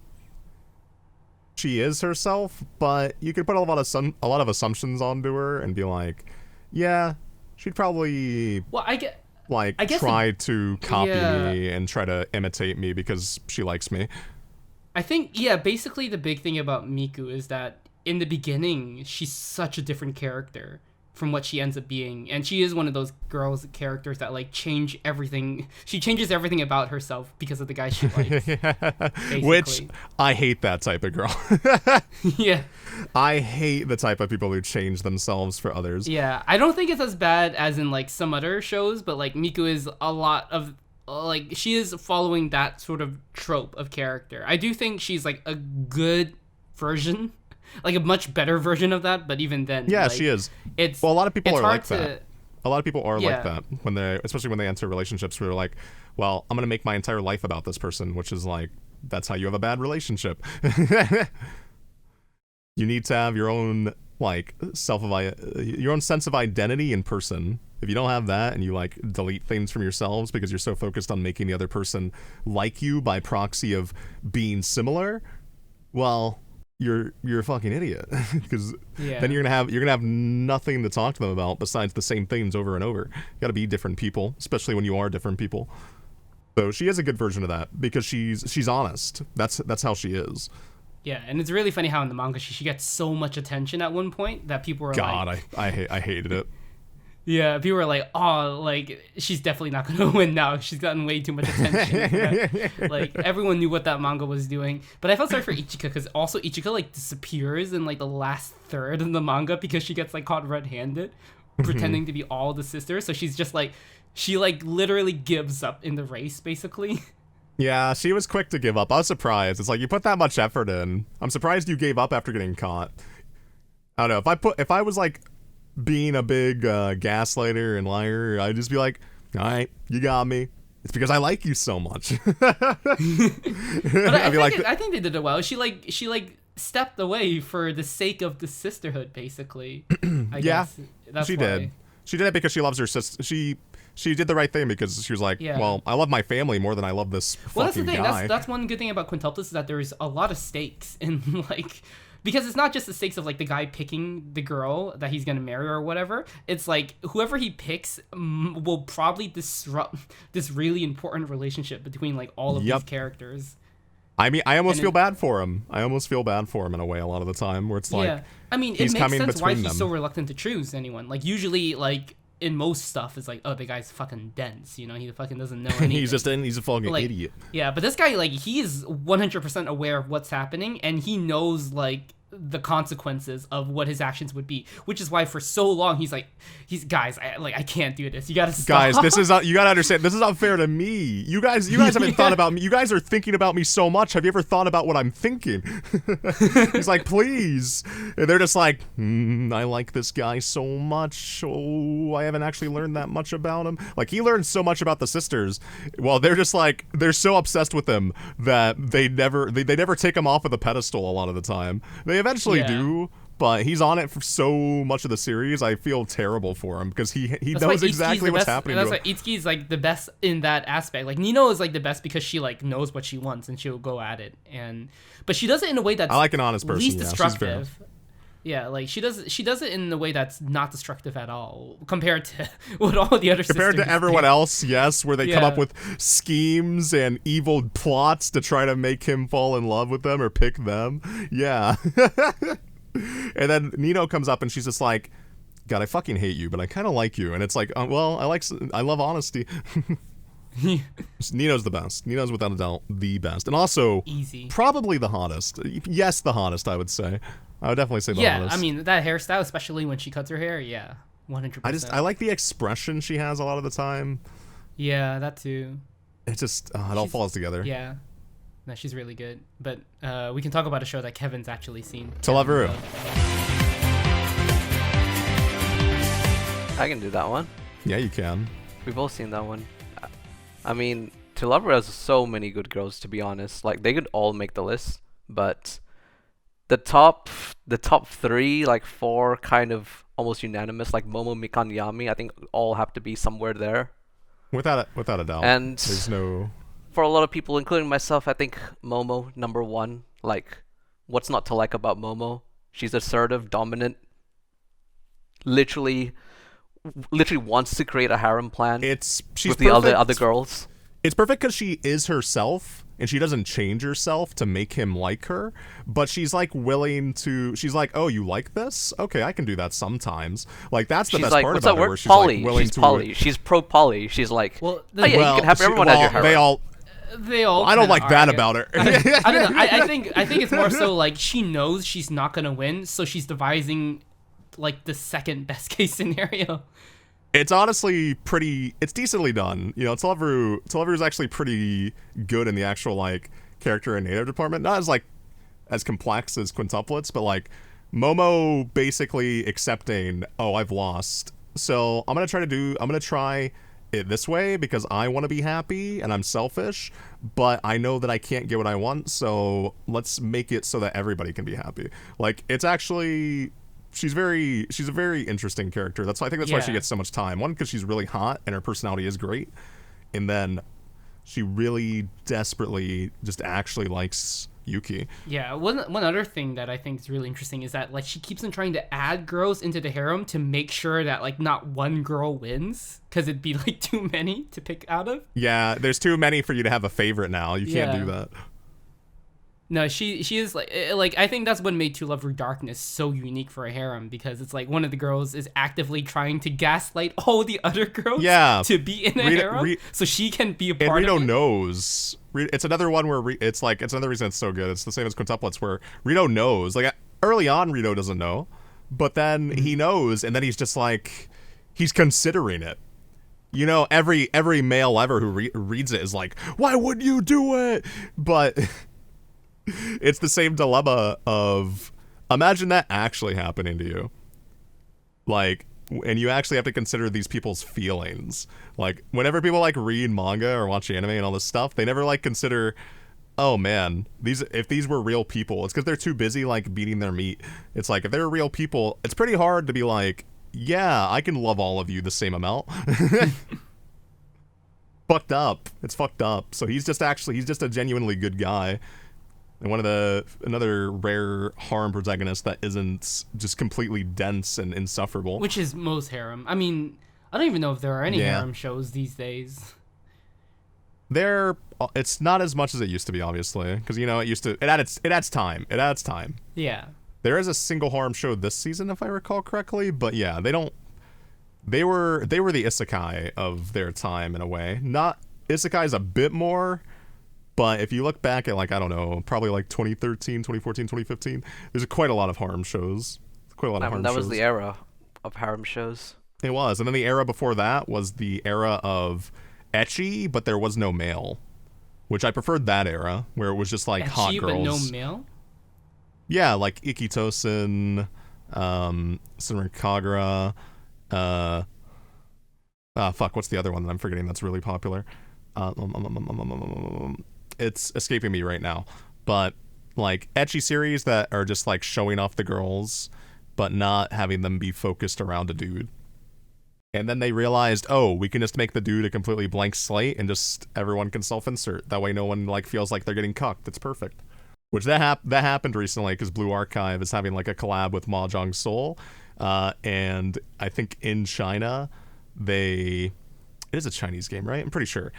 she is herself, but you could put a lot of assumptions onto her and be like, yeah, she'd probably... Well, I guess try to copy me and try to imitate me because she likes me. I think, yeah, basically the big thing about Miku is that in the beginning, she's such a different character from what she ends up being. And she is one of those characters that, like, change everything. She changes everything about herself because of the guy she likes. Which, I hate that type of girl. Yeah. I hate the type of people who change themselves for others. Yeah, I don't think it's as bad as in, like, some other shows, but, like, Miku is a lot of... Like, she is following that sort of trope of character. I do think she's, like, a good version, like a much better version of that, but even then, yeah, like, she is. It's a lot of people are like to, that. A lot of people are like that when especially when they enter relationships where they're like, well, I'm gonna make my entire life about this person, which is like, that's how you have a bad relationship. You need to have your own like your own sense of identity in person. If you don't have that and you like delete things from yourselves because you're so focused on making the other person like you by proxy of being similar, well, you're a fucking idiot because then you're gonna have nothing to talk to them about besides the same things over and over. You gotta be different people, especially when you are different people. So she is a good version of that because she's honest. That's how she is. Yeah, and it's really funny how in the manga she gets so much attention at one point that people were like, I hated it. Yeah, people were like, oh, like, she's definitely not going to win now. She's gotten way too much attention. Like, everyone knew what that manga was doing. But I felt sorry for Ichika, because also Ichika, like, disappears in, like, the last third of the manga because she gets, like, caught red-handed, pretending to be all the sisters. So she's just, like, she, like, literally gives up in the race, basically. Yeah, she was quick to give up. I was surprised. It's like, you put that much effort in. I'm surprised you gave up after getting caught. I don't know. If I was, like, being a big gaslighter and liar, I'd just be like, all right, you got me. It's because I like you so much. But I think they did it well. She stepped away for the sake of the sisterhood, basically. I guess. That's she did. She did it because she loves her sister. She did the right thing because she was like, well, I love my family more than I love this fucking guy. Well, that's the thing. That's one good thing about Quintuplets is that there's a lot of stakes in, like... Because it's not just the stakes of, like, the guy picking the girl that he's going to marry or whatever. It's, like, whoever he picks will probably disrupt this really important relationship between, like, all of these characters. I mean, I almost feel bad for him. I almost feel bad for him in a way a lot of the time where it's like, yeah. I mean, it makes sense why he's so reluctant to choose anyone. Like, usually, like... in most stuff, it's like, oh, the guy's fucking dense, you know? He fucking doesn't know anything. He's a fucking idiot. Yeah, but this guy, like, he is 100% aware of what's happening, and he knows, like, the consequences of what his actions would be, which is why for so long guys, I can't do this. You gotta stop. Guys, you gotta understand, this is unfair to me. You guys haven't thought about me. You guys are thinking about me so much. Have you ever thought about what I'm thinking? He's like, please. And they're just like, I like this guy so much. Oh, I haven't actually learned that much about him. Like, he learned so much about the sisters. Well, they're just like, they're so obsessed with him that they never take him off of the pedestal a lot of the time. They eventually do, but he's on it for so much of the series. I feel terrible for him because he knows exactly what's happening. That's to why Itsuki's like the best in that aspect. Like Nino is like the best because she like knows what she wants and she'll go at it. But she does it in a way that's I like an honest person. least Yeah, destructive. Yeah, like she does it in a way that's not destructive at all compared to what all the other compared sisters to everyone do. else. Yes, where they come up with schemes and evil plots to try to make him fall in love with them or pick them. Yeah. And then Nino comes up and she's just like, God, I fucking hate you, but I kind of like you. And it's like, well, I love honesty. Nino's the best. Nino's without a doubt the best. And also, easy. Probably the hottest. Yes, the hottest, I would say. I would definitely say the hottest. Yeah, I mean, that hairstyle, especially when she cuts her hair, yeah, 100%. I like the expression she has a lot of the time. Yeah, that too. It just, it all falls together. Yeah. No, she's really good. But we can talk about a show that Kevin's actually seen. To Love Ru. I can do that one. Yeah, you can. We've all seen that one. I mean, To Love Ru has so many good girls, to be honest. Like, they could all make the list, but the top 3, like 4, kind of almost unanimous. Like Momo, Mikan, Yami, I think all have to be somewhere there. Without a doubt. And there's no. For a lot of people, including myself, I think Momo number 1. Like, what's not to like about Momo? She's assertive, dominant. Literally wants to create a harem plan. She's with the other girls. It's perfect because she is herself and she doesn't change herself to make him like her, but she's like willing to. She's like, oh, you like this? Okay, I can do that sometimes. Like that's the best part about her. Where she's poly. Like willing she's to. Poly. She's pro poly. She's like, well, you can have everyone as your harem. They all. I don't like that about her. I don't know. I think it's more so like she knows she's not gonna win, so she's devising like the second best case scenario. It's honestly it's decently done. You know, To Love Ru is actually pretty good in the actual like character and narrative department. Not as complex as Quintuplets, but like Momo basically accepting, oh, I've lost. So I'm gonna try it this way because I want to be happy and I'm selfish, but I know that I can't get what I want, so let's make it so that everybody can be happy. Like it's actually she's a very interesting character. I think that's why she gets so much time. One, because she's really hot and her personality is great, and then she really desperately just actually likes Yuki. Yeah, one other thing that I think is really interesting is that like she keeps on trying to add girls into the harem to make sure that like not one girl wins, because it'd be like too many to pick out of. Yeah, there's too many for you to have a favorite now. You can't do that. No, she is like I think that's what made To Love Ru Darkness so unique for a harem, because it's like one of the girls is actively trying to gaslight all the other girls to be in a harem so she can be a part of it. And Rito knows. It's another one where it's another reason it's so good. It's the same as Quintuplets where Rito knows. Like early on Rito doesn't know, but then he knows, and then he's just like he's considering it. You know, every male ever who reads it is like, why wouldn't you do it? But it's the same dilemma of imagine that actually happening to you. Like, and you actually have to consider these people's feelings. Like, whenever people like read manga or watch anime and all this stuff, they never like consider, oh man, if these were real people, it's because they're too busy like beating their meat. It's like if they're real people, it's pretty hard to be like, yeah, I can love all of you the same amount. Fucked up. It's fucked up. So he's just a genuinely good guy. And another rare harem protagonist that isn't just completely dense and insufferable. Which is most harem. I mean, I don't even know if there are any harem shows these days. It's not as much as it used to be, obviously, because it adds time. It adds time. Yeah. There is a single harem show this season, if I recall correctly, but yeah, they were the isekai of their time in a way. Not isekai is a bit more. But if you look back at, like, I don't know, probably like 2013, 2014, 2015, there's quite a lot of harem shows. That was the era of harem shows. It was. And then the era before that was the era of ecchi, but there was no male. Which I preferred that era, where it was just like hot girls. Ecchi, but no male? Yeah, like Ikitosen, Senran Kagura, what's the other one that I'm forgetting that's really popular? It's escaping me right now, but like ecchi series that are just like showing off the girls, but not having them be focused around a dude. And then they realized, oh, we can just make the dude a completely blank slate and just everyone can self-insert. That way no one like feels like they're getting cucked. It's perfect. Which that happened recently because Blue Archive is having like a collab with Mahjong Soul. And I think in China, it is a Chinese game, right? I'm pretty sure.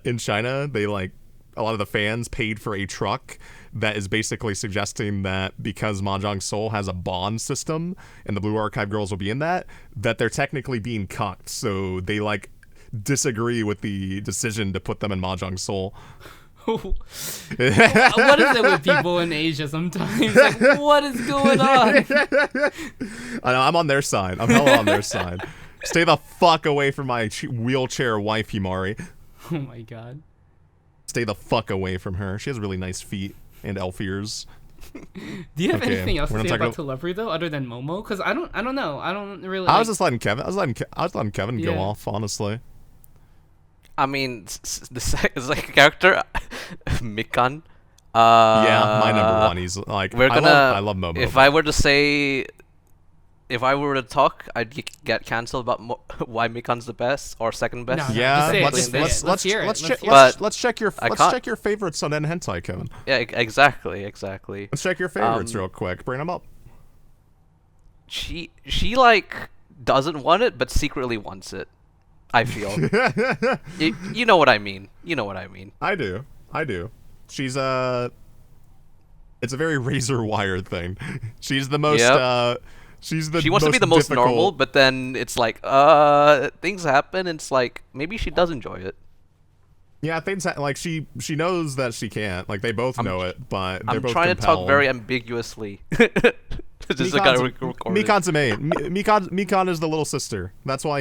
In China, they like, a lot of the fans paid for a truck that is basically suggesting that because Mahjong Soul has a bond system and the Blue Archive girls will be in that they're technically being cucked. So they like disagree with the decision to put them in Mahjong Soul. What is it with people in Asia sometimes? Like, what is going on? I know, I'm on their side. I'm hella on their side. Stay the fuck away from my wheelchair wife, Himari. Oh my god. Stay the fuck away from her. She has really nice feet and elf ears. Do you have anything else to say about To Love You though, other than Momo? Because I don't know. I don't really. I was just letting Kevin. I was letting Kevin go off. Honestly. I mean, the second character, Mikan. Yeah, my number one. He's like, I love Momo. If I were to say, if I were to talk, I'd get cancelled about why Mikan's the best or second best. No, yeah, let's hear it. Let's check your favorites on N Hentai, Kevin. Yeah, exactly. Let's check your favorites real quick. Bring them up. She like doesn't want it, but secretly wants it. I feel. You know what I mean. I do. She's it's a very razor wire thing. She's the most. Yep. She wants to be the most normal, but then it's like, things happen, and it's like maybe she does enjoy it. Yeah, things like she knows that she can't. Like they both know it, but they're both trying compelled. to talk very ambiguously. Mikan is the little sister. That's why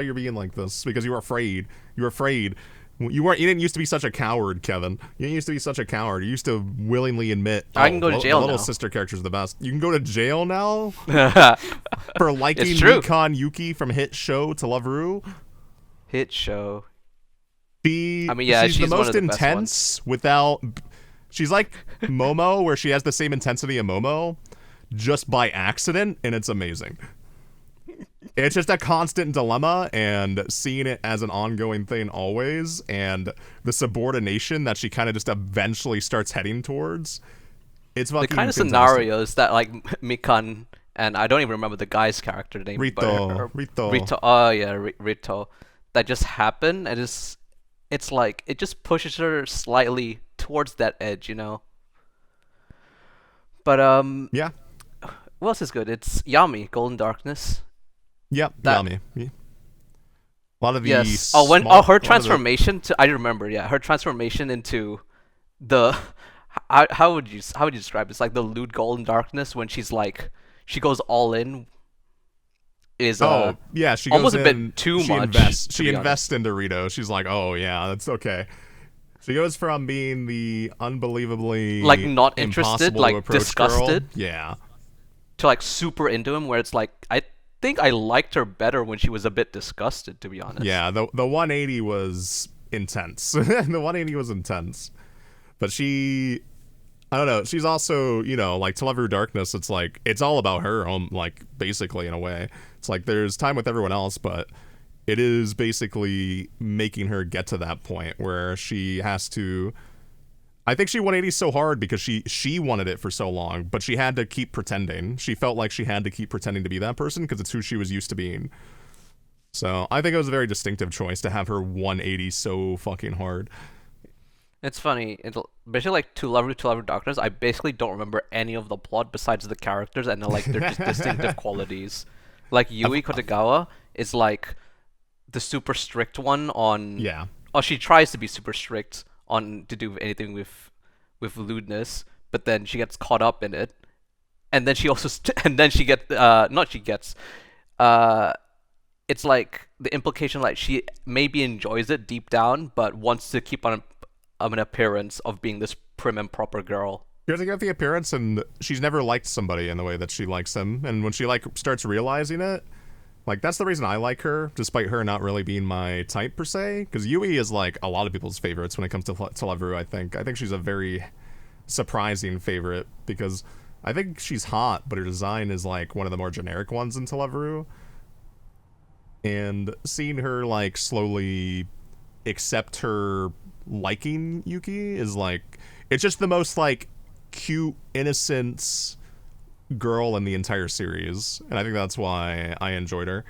you're being like this, because you're afraid. You're afraid. You didn't used to be such a coward, Kevin. You didn't used to be such a coward. You used to willingly admit, I can go to jail the little now. Sister character's the best. You can go to jail now for liking Mikan Yuki from Hit Show to Love Ru. Hit Show. She's the most intense without. She's like Momo, where she has the same intensity of Momo, just by accident, and it's amazing. It's just a constant dilemma, and seeing it as an ongoing thing always, and the subordination that she kind of just eventually starts heading towards. It's fucking the kind of fantastic. Scenarios that like Mikan and I don't even remember the guy's character name. Rito. Oh yeah, Rito. That just happen, and it's like it just pushes her slightly towards that edge, you know. But yeah. What else is good? It's Yami, Golden Darkness. Yep, Yami. Yeah. A lot of these. Her transformation to I remember, yeah, her transformation into the how would you describe it? It's like the lewd Golden Darkness when she's like she goes all in. Is she goes almost in, a bit too much. She invests into Rito. She's like, oh yeah, that's okay. She goes from being the unbelievably like not interested, like disgusted, yeah, to like super into him. Where it's like I think I liked her better when she was a bit disgusted, to be honest. Yeah, the 180 was intense. The 180 was intense, but I don't know. She's also, like To Love Your Darkness. It's like it's all about her, like basically in a way. It's like there's time with everyone else, but it is basically making her get to that point where she has to. I think she 180 so hard because she wanted it for so long, but she had to keep pretending. She felt like she had to keep pretending to be that person because it's who she was used to being. So I think it was a very distinctive choice to have her 180 so fucking hard. It's funny. Basically, like To Love Your Darkness, I basically don't remember any of the plot besides the characters and like their just distinctive qualities. Like Yui Kotegawa is like the super strict one on. Yeah. Or she tries to be super strict on to do anything with lewdness, but then she gets caught up in it, and then she also it's like the implication like she maybe enjoys it deep down, but wants to keep on an appearance of being this prim and proper girl. She doesn't get the appearance, and she's never liked somebody in the way that she likes them, and when she like starts realizing it. Like, that's the reason I like her, despite her not really being my type, per se. Because Yui is, like, a lot of people's favorites when it comes to Love Ru, I think. I think she's a very surprising favorite because I think she's hot, but her design is like one of the more generic ones in Televeru. And seeing her like slowly accept her liking Yuki is like, it's just the most like cute, innocent girl in the entire series, and I think that's why I enjoyed her.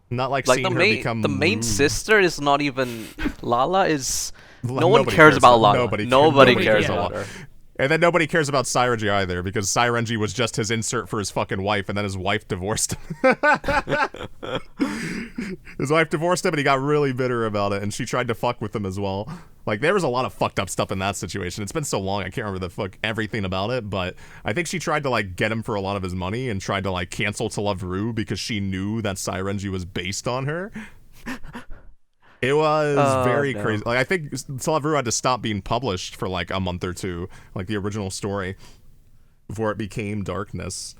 Not like seeing her become the main sister is not even Lala is. No one Nobody cares about Lala. Nobody cares cares about her. And then nobody cares about Sairenji either, because Sairenji was just his insert for his fucking wife, and then his wife divorced him. His wife divorced him, and he got really bitter about it, and she tried to fuck with him as well. Like, there was a lot of fucked up stuff in that situation. It's been so long, I can't remember everything about it, but I think she tried to, like, get him for a lot of his money, and tried to, like, cancel Televeru because she knew that Sairenji was based on her. It was very crazy. Like, I think Televeru had to stop being published for like a month or two, like the original story, before it became Darkness.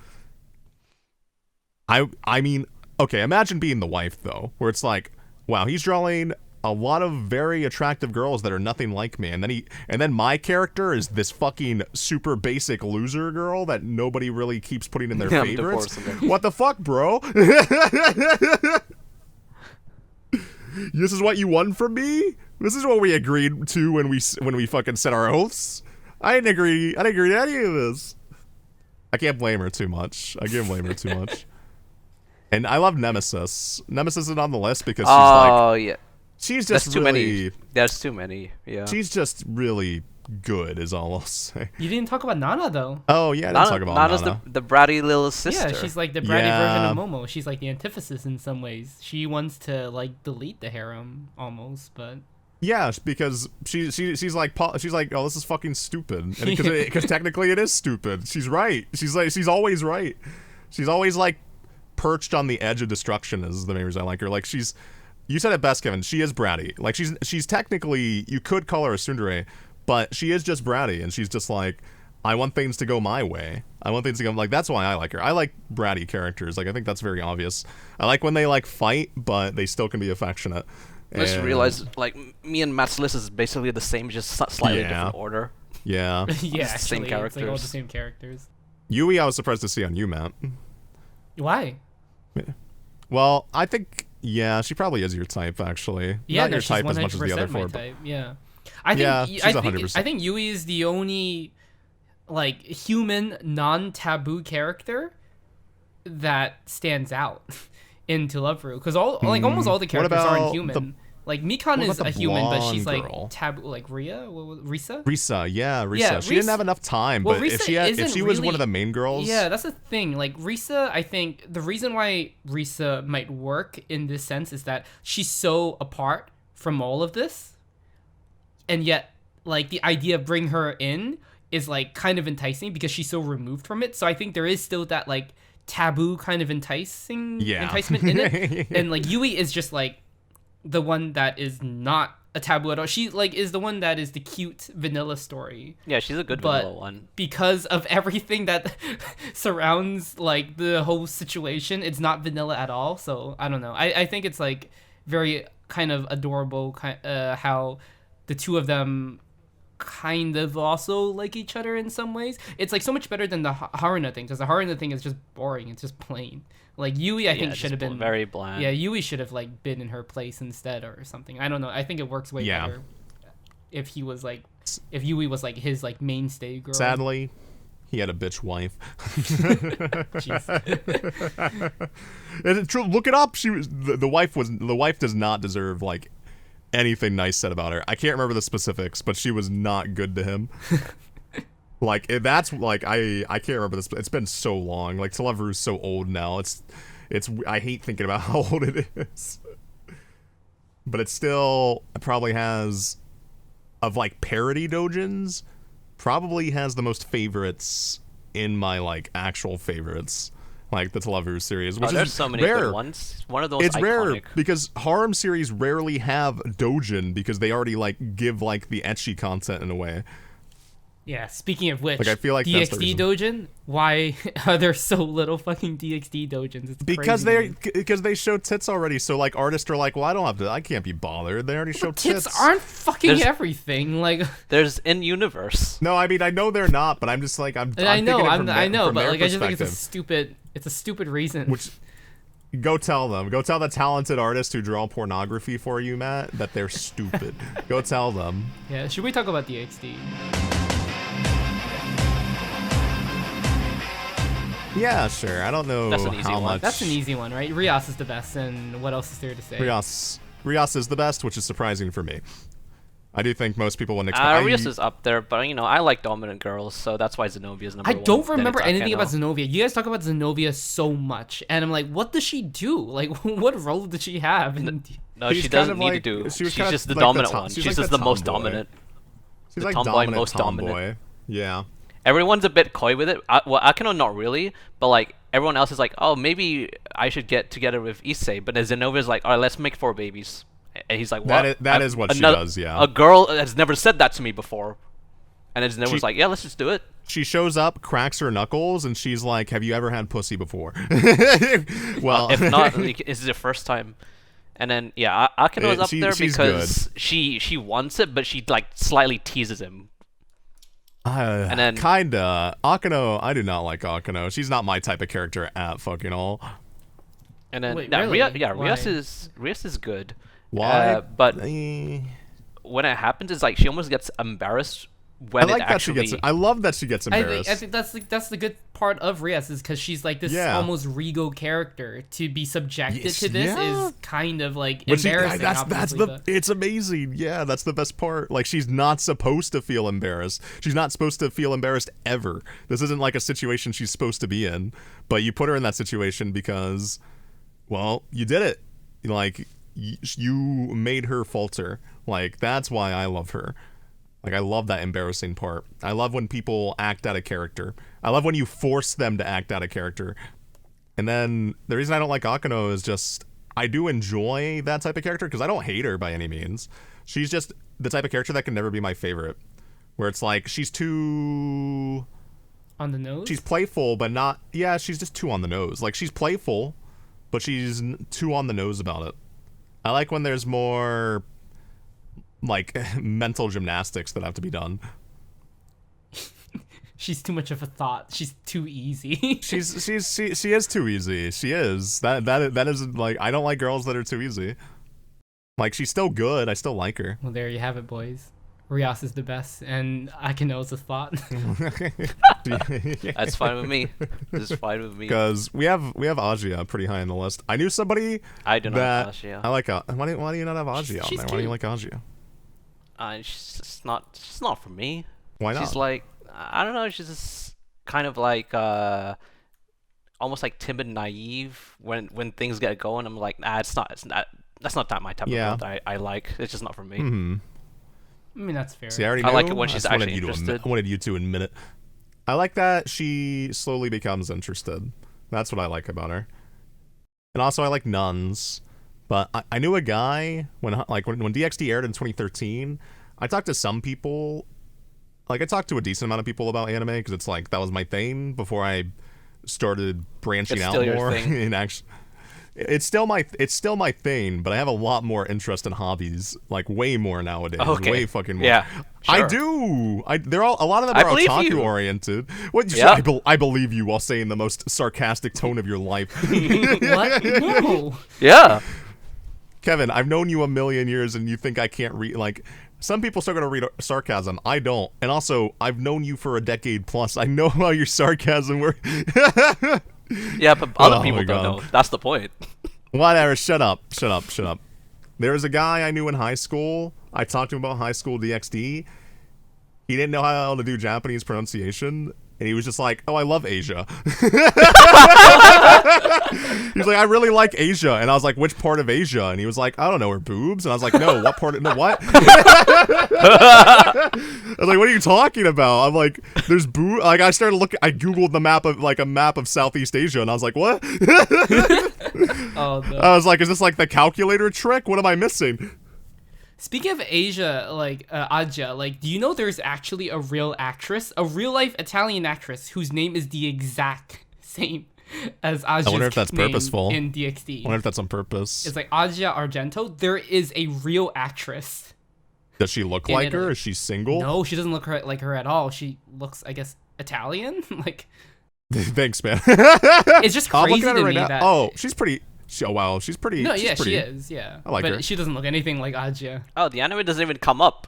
I mean, okay, imagine being the wife though, where it's like, wow, he's drawing a lot of very attractive girls that are nothing like me, and then my character is this fucking super basic loser girl that nobody really keeps putting in their favorites. What the fuck, bro? This is what you want from me? This is what we agreed to when we fucking set our oaths? I didn't agree to any of this. I can't blame her too much. And I love Nemesis. Nemesis is on the list because she's just That's too many. There's too many. Yeah. She's just really good is all I'll say. You didn't talk about Nana though. Oh yeah, let's talk about Nana. Nana's the bratty little sister. Yeah, she's like the bratty version of Momo. She's like the antithesis in some ways. She wants to like delete the harem almost, but yeah, because she's like, oh, this is fucking stupid, because technically it is stupid. She's right. She's always right. She's always like perched on the edge of destruction is the main reason I like her. Like you said it best, Kevin. She is bratty. Like she's technically, you could call her a tsundere, but she is just bratty, and she's just like, I want things to go my way. I want things to go, like, that's why I like her. I like bratty characters. Like, I think that's very obvious. I like when they, like, fight, but they still can be affectionate. I just realized, like, me and Matt's list is basically the same, just slightly different order. Yeah. Yeah, actually, same characters. it's like all the same characters. Yui, I was surprised to see on you, Matt. Why? Well, I think, yeah, she probably is your type, actually. Yeah, not your type as much as the other four. Type. Yeah. I think Yui is the only like human non-taboo character that stands out in Televeru, because almost all the characters aren't human. Like Mikan is a human, but she's like taboo. Like Risa. Risa. She didn't have enough time, but if she was one of the main girls. Yeah, that's the thing. Like Risa, I think the reason why Risa might work in this sense is that she's so apart from all of this. And yet, like, the idea of bringing her in is, like, kind of enticing because she's so removed from it. So I think there is still that, like, taboo kind of enticement in it. And, like, Yui is just, like, the one that is not a taboo at all. She, like, is the one that is the cute vanilla story. Yeah, she's a good vanilla one. Because of everything that surrounds, like, the whole situation, it's not vanilla at all. So, I don't know. I think it's, like, very kind of adorable how the two of them kind of also like each other in some ways. It's like so much better than the Haruna thing, because the Haruna thing is just boring. It's just plain. Like Yui, I think should have been very bland. Yeah, Yui should have like been in her place instead or something. I don't know. I think it works way better if Yui was like his like mainstay girl. Sadly, he had a bitch wife. Look it up. She was the wife does not deserve like anything nice said about her. I can't remember the specifics, but she was not good to him. Like that's like I can't remember this. It's been so long. Like Televeru's so old now. It's I hate thinking about how old it is. But it still probably has, of like parody doujins, probably has the most favorites in my like actual favorites. Like the Televeru series, which there's is so many rare. Good ones. One of those. It's iconic. rare because harem series rarely have doujin because they already like give like the ecchi content in a way. Yeah, speaking of which, Like, I feel like that's the DxD reason. Dojin, why are there so little fucking DxD Dojins? It's Because crazy. they show tits already. So like artists are like, well, I can't be bothered. They already show Tits tits. aren't fucking There's- everything. Like, There's in universe. No, I mean I know they're not, but I'm just like I'm I know, thinking it from I know, from but their like, I just think perspective. it's a stupid reason. Which, go tell them. Go tell the talented artists who draw pornography for you, Matt, that they're stupid. Go tell them. Yeah, should we talk about DxD? Yeah, sure. I don't know That's an easy how one. much. That's an easy one, right? Rias is the best, and what else is there to say? Rias is the best, which is surprising for me. I do think most people wouldn't expect. Rias is up there, but I like dominant girls, so that's why Zenobia is number I one. don't Then remember it's anything about Akeno. Zenobia. You guys talk about Zenobia so much, and I'm like, what does she do? Like, what role did she have? And No, She's she kind doesn't of need like- to do. she was She's kind of just the like the dominant top- one. she's She's like just the the most tomboy. dominant. She's the like tomboy, dominant most tomboy. dominant. Yeah. Everyone's a bit coy with it. Well, Akeno not really, but like everyone else is like, oh, maybe I should get together with Issei. But then Zenobia's like, all right, let's make 4 babies. And he's like, what? That is what she Another- does, yeah. A girl has never said that to me before. And then Zenobia's She- like, yeah, let's just do it. She shows up, cracks her knuckles, and she's like, "Have you ever had pussy before?" Well, If not, like, this is the first time. And then yeah, Akeno's up there she's because she wants it, but she like slightly teases him. and then- kinda Akeno. I do not like Akeno. She's not my type of character at fucking all. And then Wait, nah, really? Why? Rias is good. Why? But Eh. when it happens, it's like she almost gets embarrassed when I like it that actually. she gets. I love that she gets I embarrassed. think that's the good part of Rias is because she's like this Yeah. almost Rigo character. To be subjected Yes, to this yeah. is kind of like But embarrassing. that's obviously, the. It's amazing. Yeah, that's the best part. Like she's not supposed to feel embarrassed. She's not supposed to feel embarrassed ever. This isn't like a situation she's supposed to be in. But you put her in that situation because, well, you did it. Like you made her falter. Like that's why I love her. Like I love that embarrassing part. I love when people act out of character. I love when you force them to act out of character. And then the reason I don't like Akeno is just I do enjoy that type of character because I don't hate her by any means. She's just the type of character that can never be my favorite. Where it's like she's too on the nose. she's playful but not yeah, she's just too on the nose. Like she's playful but she's too on the nose about it. I like when there's more like mental gymnastics that have to be done. She's too much of a thought. She's too easy. She is too easy. She is. That is like I don't like girls that are too easy. Like she's still good. I still like her. Well, there you have it, boys. Rias is the best, and Akeno's a thought. That's fine with me. This is fine with me. Because we have Agia pretty high on the list. I knew somebody I do not that have Agia. I like. Why do you not have Agia on She's there? Why do you cute. like Agia? She's just not for me. Why not? She's like, I don't know. She's just kind of like almost like timid, naive. When things get going, I'm like, nah, it's not. That's not my type Yeah. of girl that I like. It's just not for me. Hmm. I mean, that's fair. See, I already knew. I like it when she's just wanted actually you to interested. I wanted you to admit it. I like that she slowly becomes interested. That's what I like about her. And also, I like nuns. But I knew a guy when DxD aired in 2013. I talked to some people. Like I talked to a decent amount of people about anime because it's like that was my thing before I started branching It's out still your more. thing. In actually, it's still my thing. But I have a lot more interest in hobbies, like way more nowadays. Okay. Way fucking more. Yeah, I sure. do. They're all a lot of them I are believe otaku you. oriented. What? Yeah. I believe you while saying the most sarcastic tone of your life. What? No. Yeah. Kevin, I've known you a million years, and you think I can't read? Like, some people still gonna read sarcasm. I don't. And also, I've known you for a decade plus. I know how your sarcasm works. Yeah, but other Oh people my don't God. know. That's the point. Whatever. Shut up. There was a guy I knew in high school. I talked to him about high school DxD. He didn't know how to do Japanese pronunciation, and he was just like, "Oh, I love Asia." He's like, "I really like Asia," and I was like, "Which part of Asia?" And he was like, "I don't know, her boobs." And I was like, "No, what part? No, what?" I was like, "What are you talking about?" I'm like, "There's boob." Like, I started looking. I googled the map of a map of Southeast Asia, and I was like, "What?" Oh, no. I was like, "Is this like the calculator trick? What am I missing?" Speaking of Asia, like Aja, like, do you know there's actually a real actress, a real life Italian actress whose name is the exact same as Aja's I wonder if that's name purposeful. in DxD? I wonder if that's on purpose. It's like Aja Argento. There is a real actress. Does she look like her? Is she single? No, she doesn't look like her at all. She looks, I guess, Italian. Like, thanks, man. it's just crazy I'm looking at to her right me now. that. Oh, she's pretty. Oh wow, she's pretty. No, she's yeah, pretty. she is. Yeah, I like but her. she doesn't look anything like Aja. Oh, the anime doesn't even come up.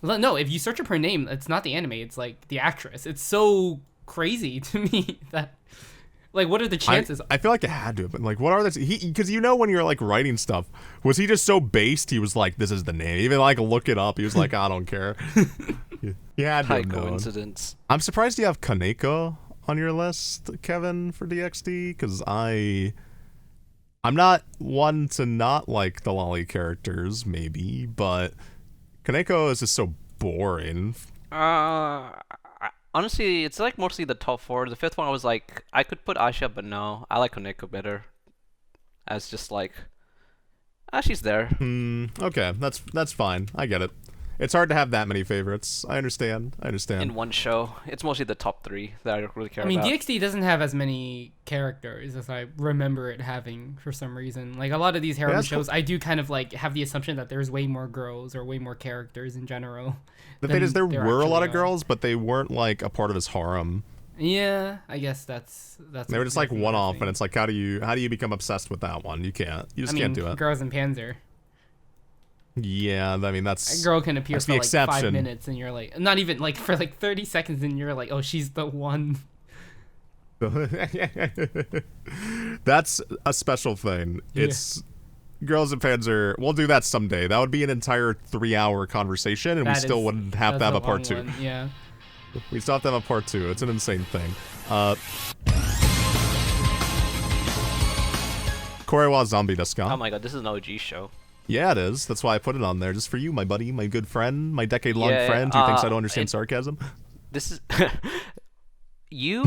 No, if you search up her name, it's not the anime. It's like the actress. It's so crazy to me that, like, what are the chances? I feel like it had to have been. Like, what are the? Because you know when you're like writing stuff, was he just so based? He was like, this is the name. Even like look it up. He was like, I don't care. He had to High have known. coincidence. I'm surprised you have Kaneko on your list, Kevin, for DxD, because I'm not one to not like the lolly characters, maybe, but Kaneko is just so boring. Honestly, it's like mostly the top 4. The 5th one I was like, I could put Asha, but no, I like Koneko better. As just like, she's there. Okay, that's fine. I get it. It's hard to have that many favorites. I understand. In one show, it's mostly the top 3 that I really care I mean, about. DxD doesn't have as many characters as I remember it having for some reason. Like, a lot of these harem shows, I do kind of like have the assumption that there's way more girls or way more characters in general. The thing is, there were a lot of are. girls, but they weren't like a part of his harem. Yeah, I guess that's. They were just like one off, and it's like, how do you become obsessed with that one? You can't. You just can't do it. Girls in Panzer. Yeah, I mean that's. A girl can appear for like exception. 5 minutes, and you're like, not even like for like 30 seconds, and you're like, oh, she's the one. That's a special thing. Yeah. It's Girls in Panzer. We'll do that someday. That would be an entire 3-hour conversation, and we still wouldn't have to have a part 2. One, yeah. We still have to have a part 2. It's an insane thing. Kore wa zombie desu ka? Oh my god, this is an OG show. Yeah, it is. That's why I put it on there, just for you, my buddy, my good friend, my decade-long friend who thinks I don't understand sarcasm. This is you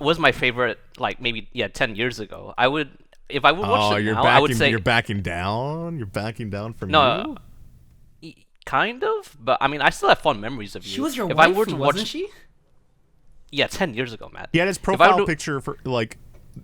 was my favorite, like maybe 10 years ago. I would if I would watch it now, I would say you're backing down. You're backing down from no, kind of. But I mean, I still have fond memories of you. She was your if wife, I were to wasn't watch, she? Yeah, 10 years ago, Matt. He had his profile picture for like.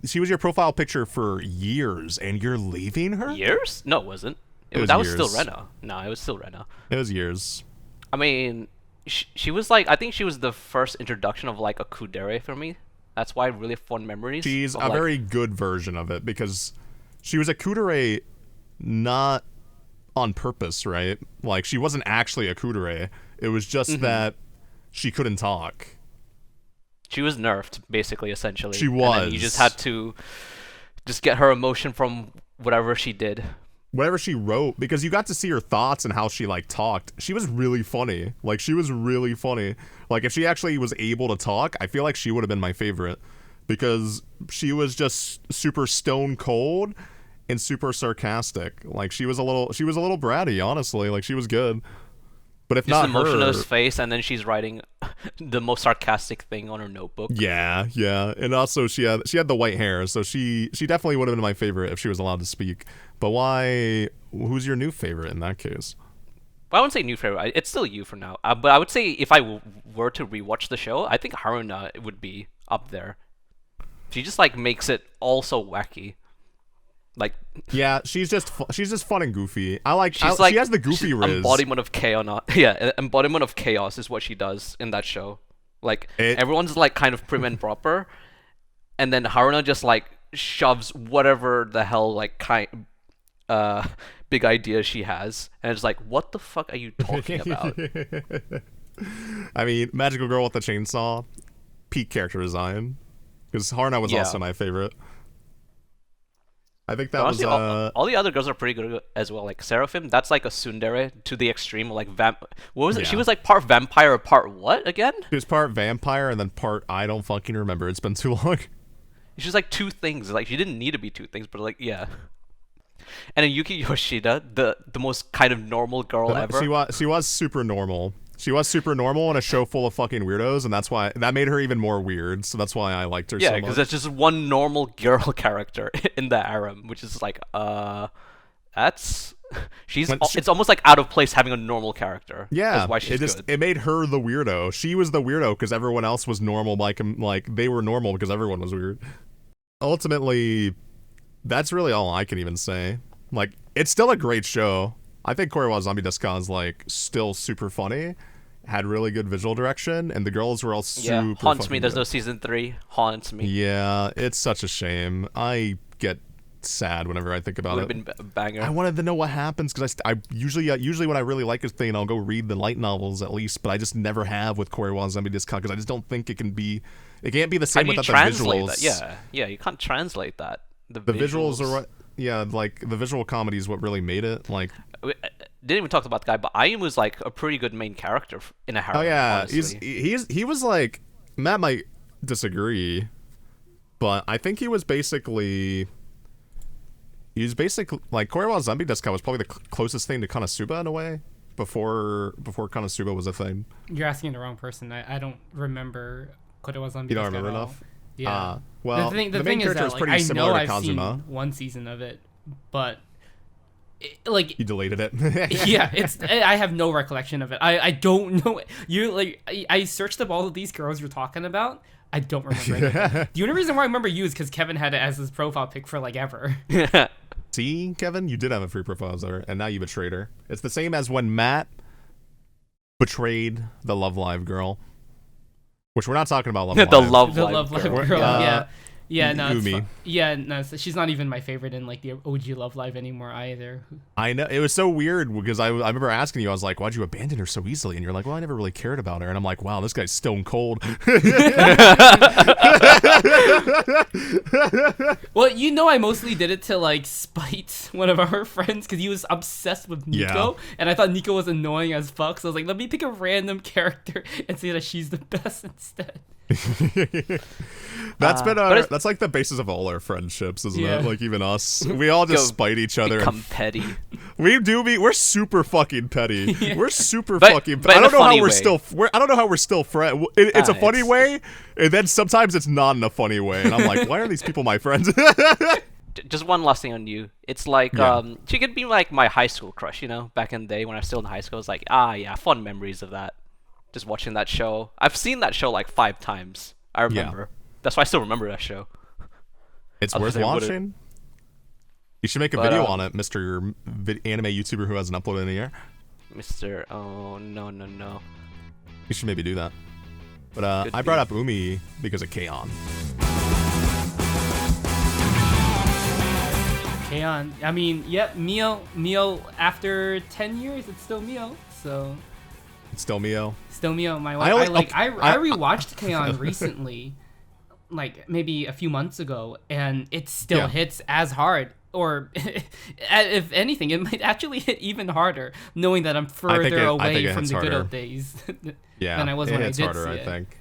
She was your profile picture for years, and you're leaving her? Years? No, it wasn't. That was still Rena. No, it was still Rena. It was years. I mean, she was like, I think she was the first introduction of like a kudere for me. That's why I really have fond memories. She's a very good version of it, because she was a kudere not on purpose, right? Like, she wasn't actually a kudere. It was just that she couldn't talk. She was nerfed, basically, essentially. She was. And then you just had to just get her emotion from whatever she did. Whatever she wrote, because you got to see her thoughts and how she, like, talked. She was really funny. Like, she was really funny. Like, if she actually was able to talk, I feel like she would have been my favorite. Because she was just super stone cold and super sarcastic. Like, she was a little bratty, honestly. Like, she was good. But if just not her... Just emotionless face, and then she's writing the most sarcastic thing on her notebook. Yeah. And also, she had the white hair, so she definitely would have been my favorite if she was allowed to speak. But why... Who's your new favorite in that case? Well, I wouldn't say new favorite. It's still you for now. But I would say if I were to rewatch the show, I think Haruna would be up there. She just, like, makes it all so wacky. Like, yeah, she's just fun and goofy. She has the goofy riz. Embodiment of chaos. Yeah, embodiment of chaos is what she does in that show. Like, everyone's like kind of prim and proper, and then Haruna just like shoves whatever the hell like big idea she has, and it's like, what the fuck are you talking about? I mean, magical girl with the chainsaw, peak character design, because Haruna was also my favorite. I think that honestly, was all the other girls are pretty good as well. Like Seraphim, that's like a tsundere to the extreme. Like what was it? Yeah. She was like part vampire, part what again? She was part vampire and then part I don't fucking remember. It's been too long. She's like two things. Like she didn't need to be two things, but like yeah. And then Yuki Yoshida, the most kind of normal girl ever. She was super normal. She was super normal in a show full of fucking weirdos, and that's why that made her even more weird. So that's why I liked her so much. Yeah, because it's just one normal girl character in the harem, which is like, that's It's almost like out of place having a normal character. Yeah, that's why she's good. It made her the weirdo. She was the weirdo because everyone else was normal. Like they were normal because everyone was weird. Ultimately, that's really all I can even say. Like, it's still a great show. I think Korewa Zombie Desu is like still super funny. Had really good visual direction, and the girls were all super. Haunts me. good. There's no season 3. Haunts me. Yeah, it's such a shame. I get sad whenever I think about it. Would have been a banger. I wanted to know what happens because I usually when I really like a thing, I'll go read the light novels at least, but I just never have with Korewa Zombie Desu because I just don't think it can't be the same without the visuals. That? Yeah, you can't translate that. The visuals are what. Yeah, like the visual comedy is what really made it. Like, we didn't even talk about the guy, but Ayum was like a pretty good main character in a harem. Oh yeah, honestly. he was like, Matt might disagree, but I think he was basically like Korewa Zombie Desu was probably the closest thing to Konosuba in a way before Konosuba was a thing. You're asking the wrong person. I don't remember Korewa Zombie Desu. You don't remember enough? Yeah. Well, the main thing is character that is like, pretty I similar know to I've Kazuma. seen one season of it, but like You deleted it. yeah, I have no recollection of it. I don't know. You like I searched up all of these girls you're talking about. I don't remember anything. The only reason why I remember you is because Kevin had it as his profile pic for like ever. See, Kevin, you did have a free profile there, and now you betrayed her. It's the same as when Matt betrayed the Love Live girl. Which we're not talking about Love Live. The Love Live girl. girl. Yeah, no, it's Umi. yeah, no, so she's not even my favorite in like the OG Love Live anymore either. I know, it was so weird because I remember asking you, I was like, why'd you abandon her so easily? And you're like, well, I never really cared about her. And I'm like, wow, this guy's stone cold. Well, you know, I mostly did it to like spite one of our friends because he was obsessed with Nico, and I thought Nico was annoying as fuck. So I was like, let me pick a random character and say that she's the best instead. That's like the basis of all our friendships, isn't it? Like even us, we all just spite each other. Become petty. We're super fucking petty. Yeah. We're super but fucking. I don't know how we're still friends. It's a funny it's... way, and then sometimes it's not in a funny way, and I'm like, why are these people my friends? Just one last thing on you. It's like she could be like my high school crush. You know, back in the day when I was still in high school, I was like, yeah, fond memories of that. Just watching that show. I've seen that show like 5 times. I remember. Yeah. That's why I still remember that show. It's worth watching. You should make a video on it, Mr. Anime YouTuber who hasn't uploaded in a year. Mr. Oh, no. You should maybe do that. But I brought up Umi because of K-On. K-On. I mean, yep, Mio, after 10 years, it's still Mio, so... It's still Mio. Still Mio, my wife. I rewatched K-On recently, like maybe a few months ago, and it still hits as hard. Or if anything, it might actually hit even harder, knowing that I'm further away from the good old days than I was when I did harder, see it. I think.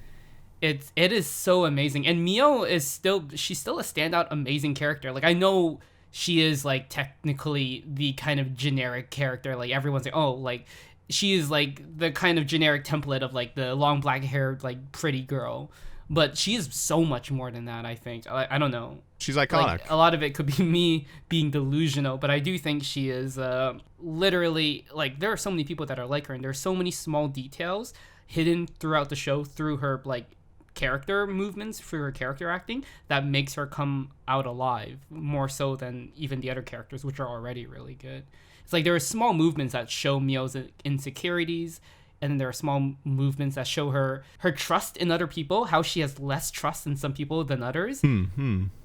It is so amazing, and Mio she's still a standout, amazing character. Like I know she is like technically the kind of generic character. Like everyone's like, oh, like. She is like the kind of generic template of like the long black haired like pretty girl, but she is so much more than that. I think I don't know. She's iconic. Like, a lot of it could be me being delusional, but I do think she is literally like there are so many people that are like her, and there's so many small details hidden throughout the show through her like character movements, through her character acting that makes her come out alive more so than even the other characters, which are already really good. It's like there are small movements that show Mio's insecurities, and then there are small movements that show her trust in other people, how she has less trust in some people than others,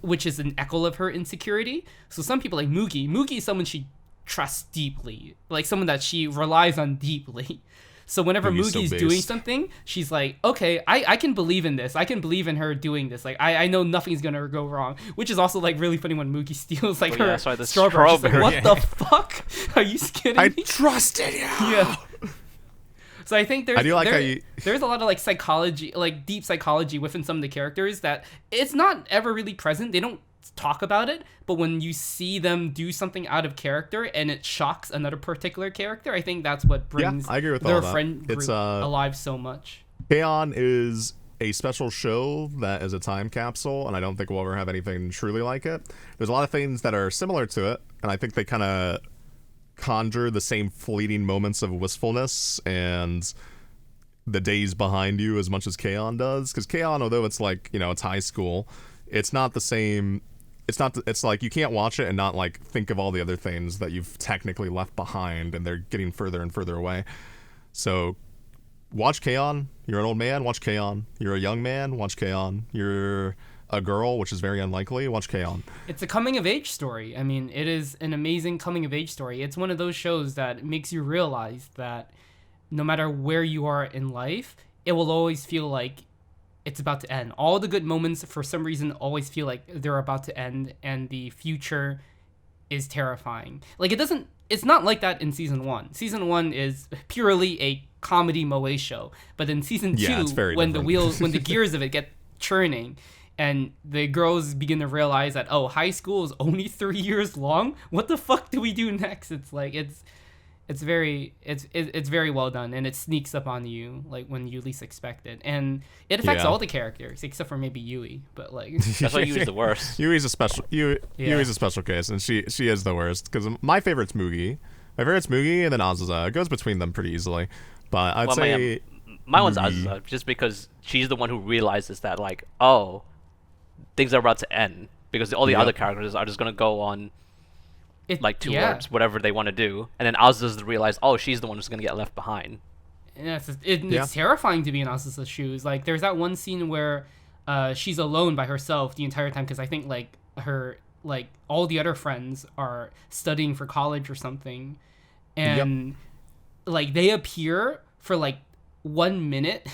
which is an echo of her insecurity. So some people like Mugi is someone she trusts deeply, like someone that she relies on deeply. So whenever Mugi's doing something, she's like, okay, I can believe in this. I can believe in her doing this. Like, I know nothing's going to go wrong. Which is also, like, really funny when Mugi steals, like, her strawberry. She's like, what the fuck? Are you kidding me? I trusted you! Yeah. So I think there's a lot of, like, psychology, like, deep psychology within some of the characters that it's not ever really present. They don't talk about it, but when you see them do something out of character and it shocks another particular character, I think that's what brings I agree with their all that. friend group alive so much. K-On! Is a special show that is a time capsule, and I don't think we'll ever have anything truly like it. There's a lot of things that are similar to it, and I think they kind of conjure the same fleeting moments of wistfulness and the days behind you as much as K-On! Does. Because K-On!, although it's like, it's high school, it's not the same. It's like you can't watch it and not like think of all the other things that you've technically left behind, and they're getting further and further away. So watch K-On! You're an old man, watch K-On! You're a young man, watch K-On! You're a girl, which is very unlikely, watch K-On! It's a coming of age story. I mean, it is an amazing coming of age story. It's one of those shows that makes you realize that no matter where you are in life, it will always feel like it's about to end. All the good moments, for some reason, always feel like they're about to end, and the future is terrifying. Like, it's not like that in season 1. Season 1 is purely a comedy moe show, but in season 2, when the gears of it get churning, and the girls begin to realize that, high school is only 3 years long, what the fuck do we do next? It's like, it's very well done, and it sneaks up on you like when you least expect it, and it affects all the characters except for maybe Yui. But like that's why Yui's the worst. Yui's a special case, and she is the worst because my favorite's Mugi. My favorite's Mugi, and then Azusa. It goes between them pretty easily, but I'd say my one's Azusa, just because she's the one who realizes that like things are about to end because all the other characters are just gonna go on. Towards whatever they want to do, and then Azusa realize, she's the one who's gonna get left behind. Yeah, it's terrifying to be in Azusa's shoes. Like, there's that one scene where she's alone by herself the entire time because I think like her all the other friends are studying for college or something, and like they appear for like 1 minute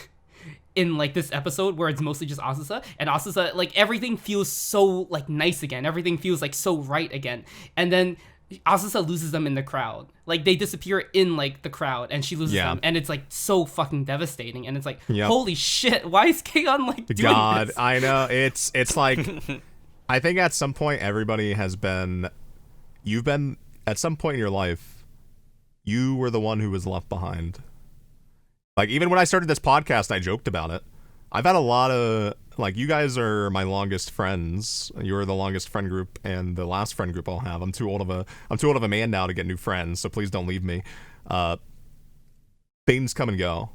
in like this episode where it's mostly just Azusa, and Azusa, like everything feels so like nice again, everything feels like so right again, and then Azusa loses them in the crowd. Like they disappear in like the crowd, and she loses them, and it's like so fucking devastating, and it's like holy shit, why is K-On! Like doing this? I know, it's like I think at some point everybody you've been at some point in your life, you were the one who was left behind. Like, even when I started this podcast, I joked about it. I've had a lot of, like, you guys are my longest friends. You're the longest friend group and the last friend group I'll have. I'm too old of a man now to get new friends, so please don't leave me. Things come and go.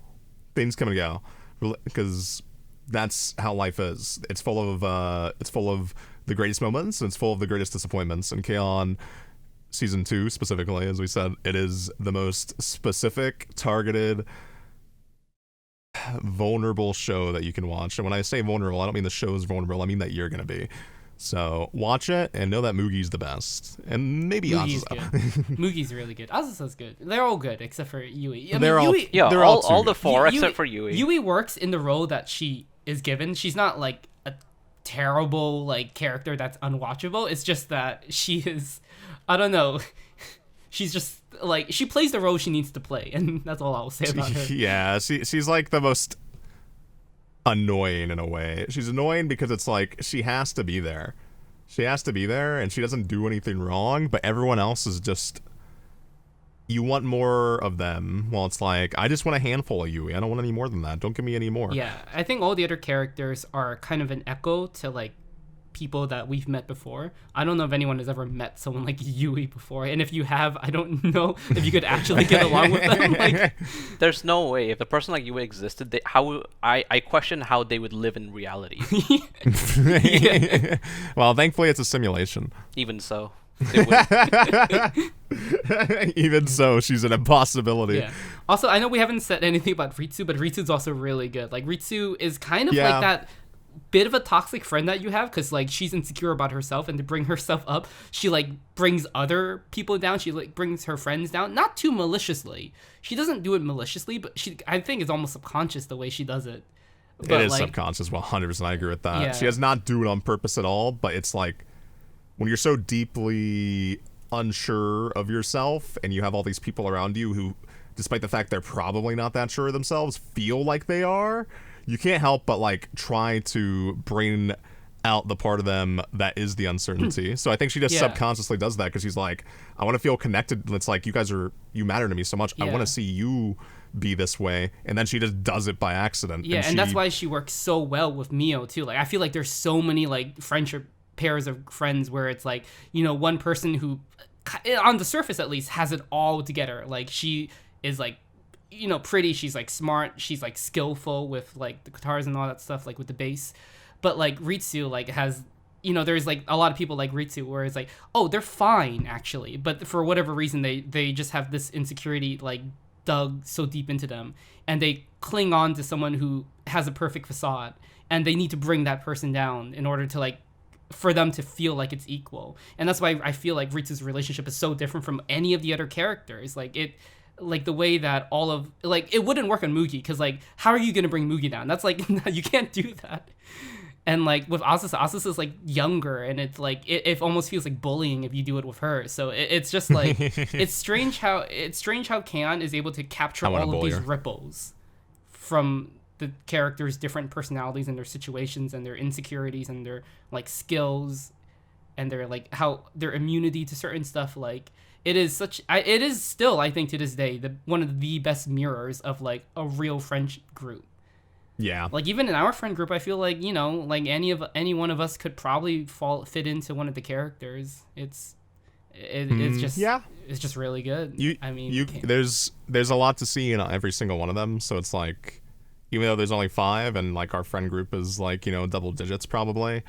Because that's how life is. It's full of the greatest moments, and it's full of the greatest disappointments. And K-On! Season 2, specifically, as we said, it is the most specific, targeted, vulnerable show that you can watch. And when I say vulnerable, I don't mean the show is vulnerable, I mean that you're gonna be. So watch it and know that Mugi's the best, and maybe Mugi's Azusa. good. Mugi's really good. Azusa's good. They're all good except for Yui. They're all the four except for Yui. Yui works in the role that she is given. She's not like a terrible like character that's unwatchable. It's just that she is, I don't know, she's just like, she plays the role she needs to play, and that's all I'll say about her. Yeah, she's like the most annoying in a way. She's annoying because it's like she has to be there. And she doesn't do anything wrong, but everyone else is just, you want more of them. Well, it's like, I just want a handful of Yui. I don't want any more than that. Don't give me any more. Yeah, I think all the other characters are kind of an echo to like people that we've met before. I don't know if anyone has ever met someone like Yui before, and if you have, I don't know if you could actually get along with them. Like, there's no way. If a person like Yui existed, I question how they would live in reality. Well, thankfully it's a simulation. Even so. Even so, she's an impossibility. Yeah. Also, I know we haven't said anything about Ritsu, but Ritsu's also really good. Like, Ritsu is kind of like that bit of a toxic friend that you have, because like she's insecure about herself, and to bring herself up, she like brings other people down. She like brings her friends down, not too maliciously. She doesn't do it maliciously, but I think it's almost subconscious the way she does it. But, it is subconscious. 100%, I agree with that. Yeah. She does not do it on purpose at all, but it's like when you're so deeply unsure of yourself, and you have all these people around you who, despite the fact they're probably not that sure of themselves, feel like they are. You can't help but like try to bring out the part of them that is the uncertainty. So I think she just subconsciously does that because she's like, I want to feel connected. It's like, you matter to me so much. I want to see you be this way. And then she just does it by accident. Yeah, and that's why she works so well with Mio too. Like, I feel like there's so many like friendship pairs of friends where it's like, you know, one person who on the surface at least, has it all together. Like, she is like, pretty. She's like smart. She's like skillful with like the guitars and all that stuff, like with the bass. But like Ritsu, like has, there's like a lot of people like Ritsu where it's like, oh, they're fine actually, but for whatever reason they just have this insecurity like dug so deep into them, and they cling on to someone who has a perfect facade, and they need to bring that person down in order to like, for them to feel like it's equal. And that's why I feel like Ritsu's relationship is so different from any of the other characters. Like the way that all of, like, it wouldn't work on Mugi, because like, how are you gonna bring Mugi down? That's like, you can't do that. And like with Asusa is like younger, and it's like it almost feels like bullying if you do it with her. So it's just like it's strange how Keion is able to capture all of these ripples from the characters' different personalities and their situations and their insecurities and their like skills and their like how their immunity to certain stuff. Like it is still, I think to this day, one of the best mirrors of like a real friendship group. Yeah. Like even in our friend group, I feel like, like any one of us could probably fit into one of the characters. It's just really good. There's a lot to see in every single one of them, so it's like, even though there's only 5 and like our friend group is like, double digits probably,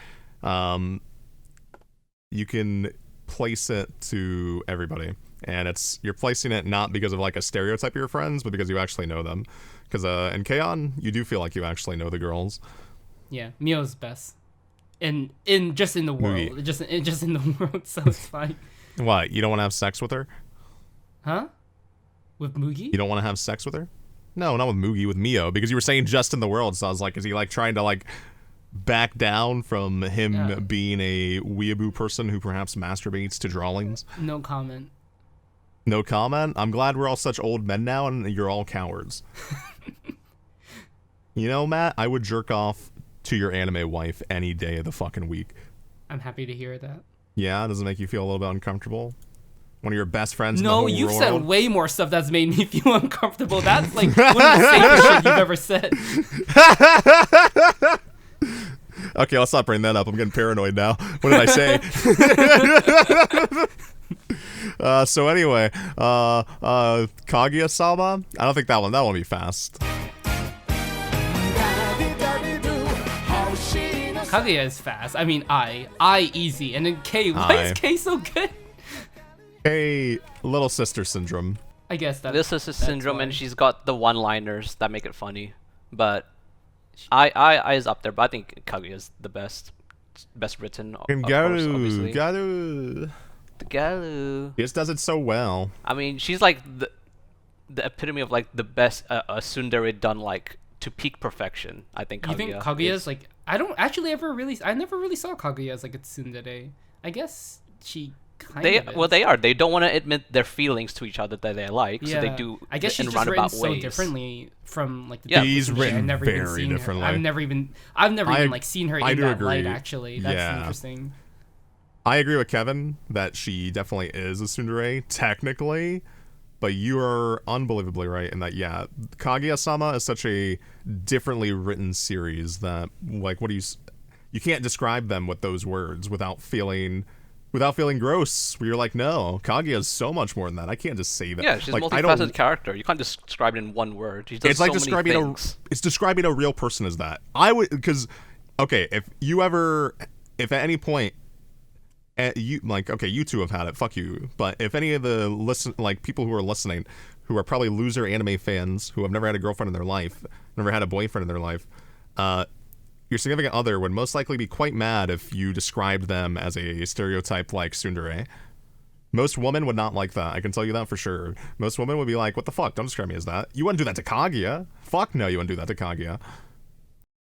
you can place it to everybody, and you're placing it not because of like a stereotype of your friends, but because you actually know them. Because in K-On, you do feel like you actually know the girls. Yeah, Mio's best, in just in the world, just in the world. So it's fine. What? You don't want to have sex with her? Huh? With Mugi? You don't want to have sex with her? No, not with Mugi. With Mio, because you were saying just in the world. So I was like, is he like trying to like back down from him being a weeaboo person who perhaps masturbates to drawings? No comment. No comment? I'm glad we're all such old men now and you're all cowards. Matt, I would jerk off to your anime wife any day of the fucking week. I'm happy to hear that. Yeah? Does it make you feel a little bit uncomfortable? One of your best friends in the No, whole you've world? said way more stuff that's made me feel uncomfortable. That's like one of the safest shit you've ever said. Okay, let's not bring that up. I'm getting paranoid now. What did I say? So anyway, Kaguya-sama? I don't think that one will be fast. Kaguya is fast. I mean, I easy. And then K, why is K so good? K, little sister syndrome. I guess that. This is a syndrome, and she's got the one-liners that make it funny. But I is up there, but I think Kaguya is the best written. Of course, obviously. Garu. The Garu. He just does it so well. I mean, she's like the epitome of like the best a tsundere done like to peak perfection. I think. Kaguya. You think Kaguya's like? I don't actually I never really saw Kaguya as like a tsundere. I guess she kind of is. Well, they are. They don't want to admit their feelings to each other that they like, so they do. I guess she's in just roundabout written ways. so differently from like the. Yeah, he's written very differently. I've never even like seen her in that light. Actually, that's interesting. I agree with Kevin that she definitely is a tsundere technically, but you are unbelievably right in that. Yeah, Kaguya-sama is such a differently written series that like you can't describe them with those words without feeling gross. Where you're like, no, Kaguya is so much more than that. I can't just say that. Yeah, she's like, a multifaceted character. You can't just describe it in one word. She does it's like so many things. it's describing a real person as that. I would, because okay, if at any point. You two have had it. Fuck you. But if any of the people who are listening, who are probably loser anime fans who have never had a girlfriend in their life, never had a boyfriend in their life, your significant other would most likely be quite mad if you described them as a stereotype like tsundere. Most women would not like that. I can tell you that for sure. Most women would be like, "What the fuck? Don't describe me as that. You wouldn't do that to Kaguya. Fuck no, you wouldn't do that to Kaguya."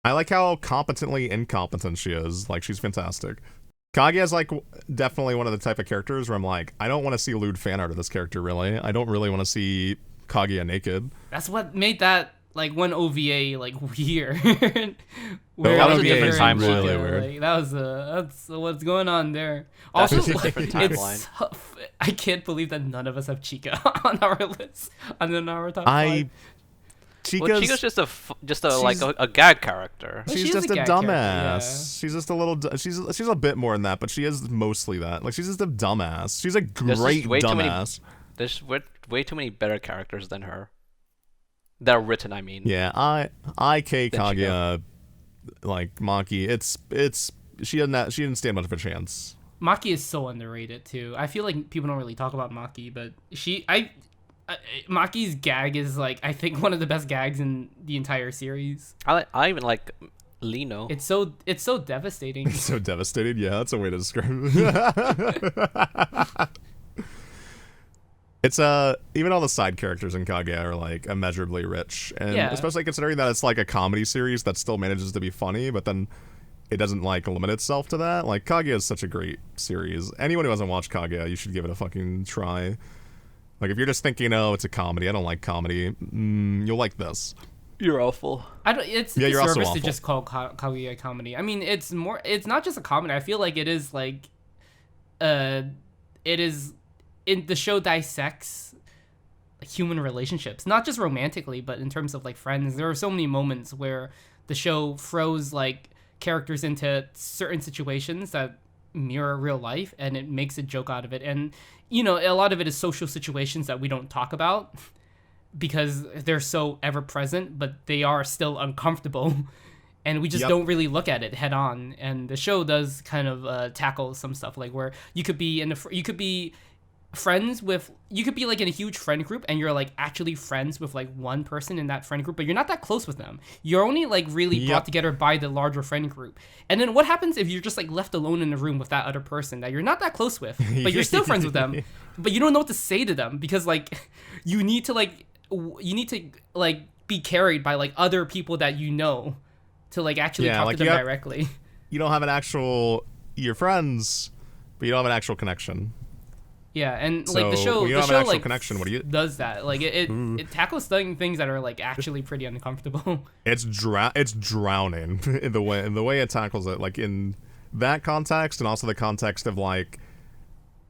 I like how competently incompetent she is. Like, she's fantastic. Kaguya is like definitely one of the type of characters where I'm like, I don't want to see lewd fan art of this character, really. I don't really want to see Kaguya naked. That's what made that like one OVA like weird. That was a different timeline. Really weird. Like, that's what's going on there. That's Also, a different timeline. I can't believe that none of us have Chica on our list, on our top 5. Chico's just a gag character. She's She is just a gag dumbass. character, yeah. She's just a little. She's a bit more than that, but she is mostly that. Like she's just a dumbass. She's a great dumbass. There's way too many better characters than her. That are written, I mean. Yeah, IK Kaguya, like Maki. She didn't stand much of a chance. Maki is so underrated too. I feel like people don't really talk about Maki, but Maki's gag is like I think one of the best gags in the entire series. I even like Lino. It's so devastating. It's so devastating. Yeah, that's a way to describe it. It's even all the side characters in Kaguya are like immeasurably rich, and especially considering that it's like a comedy series that still manages to be funny, but then it doesn't like limit itself to that. Like Kaguya is such a great series. Anyone who hasn't watched Kaguya, you should give it a fucking try. Like if you're just thinking, oh, it's a comedy, I don't like comedy, you'll like this. You're awful. It's a disservice to just call Kaguya a comedy. I mean, it's not just a comedy. I feel like it is like, it is. The show dissects human relationships, not just romantically, but in terms of like friends. There are so many moments where the show throws like characters into certain situations that mirror real life, and it makes a joke out of it. And you know, a lot of it is social situations that we don't talk about because they're so ever present, but they are still uncomfortable. And we just don't really look at it head on. And the show does kind of tackle some stuff like where you could be you could be like in a huge friend group and you're like actually friends with like one person in that friend group, but you're not that close with them. You're only like really brought together by the larger friend group. And then what happens if you're just like left alone in the room with that other person that you're not that close with, but you're still friends with them, but you don't know what to say to them because like you need to be carried by like other people that you know to like actually talk to them directly. You don't have you're friends, but you don't have an actual connection. Yeah, and So, like the show, when you don't have an actual connection, what do you does that? Like it tackles things that are like actually pretty uncomfortable. It's drowning in the way it tackles it, like in that context, and also the context of like,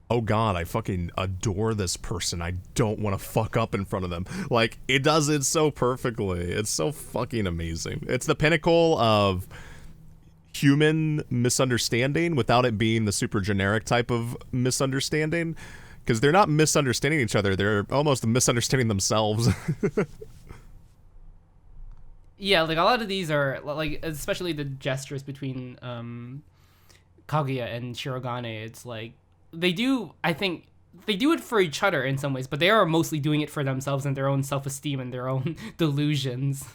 oh god, I fucking adore this person. I don't want to fuck up in front of them. Like it does it so perfectly. It's so fucking amazing. It's the pinnacle of human misunderstanding without it being the super generic type of misunderstanding, because they're not misunderstanding each other, they're almost misunderstanding themselves. Yeah, like a lot of these are like, especially the gestures between Kaguya and Shirogane. It's like I think they do it for each other in some ways, but they are mostly doing it for themselves and their own self-esteem and their own delusions.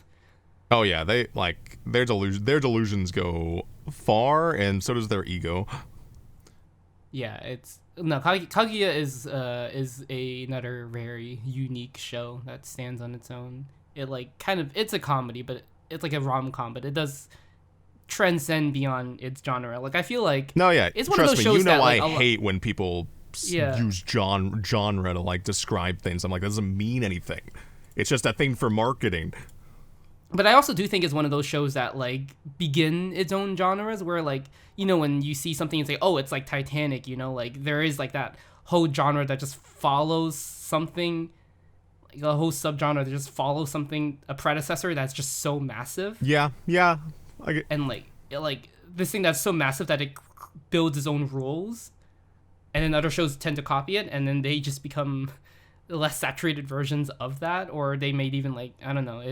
Oh yeah, they like their delusions go far, and so does their ego. Yeah, Kaguya is another very unique show that stands on its own. It like it's a comedy, but it's like a rom-com, but it does transcend beyond its genre. Like I feel like it's one of those shows that I hate when people use genre to like describe things. I'm like, that doesn't mean anything. It's just a thing for marketing. But I also do think it's one of those shows that like begin its own genres where like, you know, when you see something and say, oh, it's like Titanic, you know, like there is like that whole genre that just follows something, like a whole subgenre that just follows something, a predecessor that's just so massive. Yeah. And like this thing that's so massive that it builds its own rules, and then other shows tend to copy it, and then they just become less saturated versions of that, or they may even like, I don't know,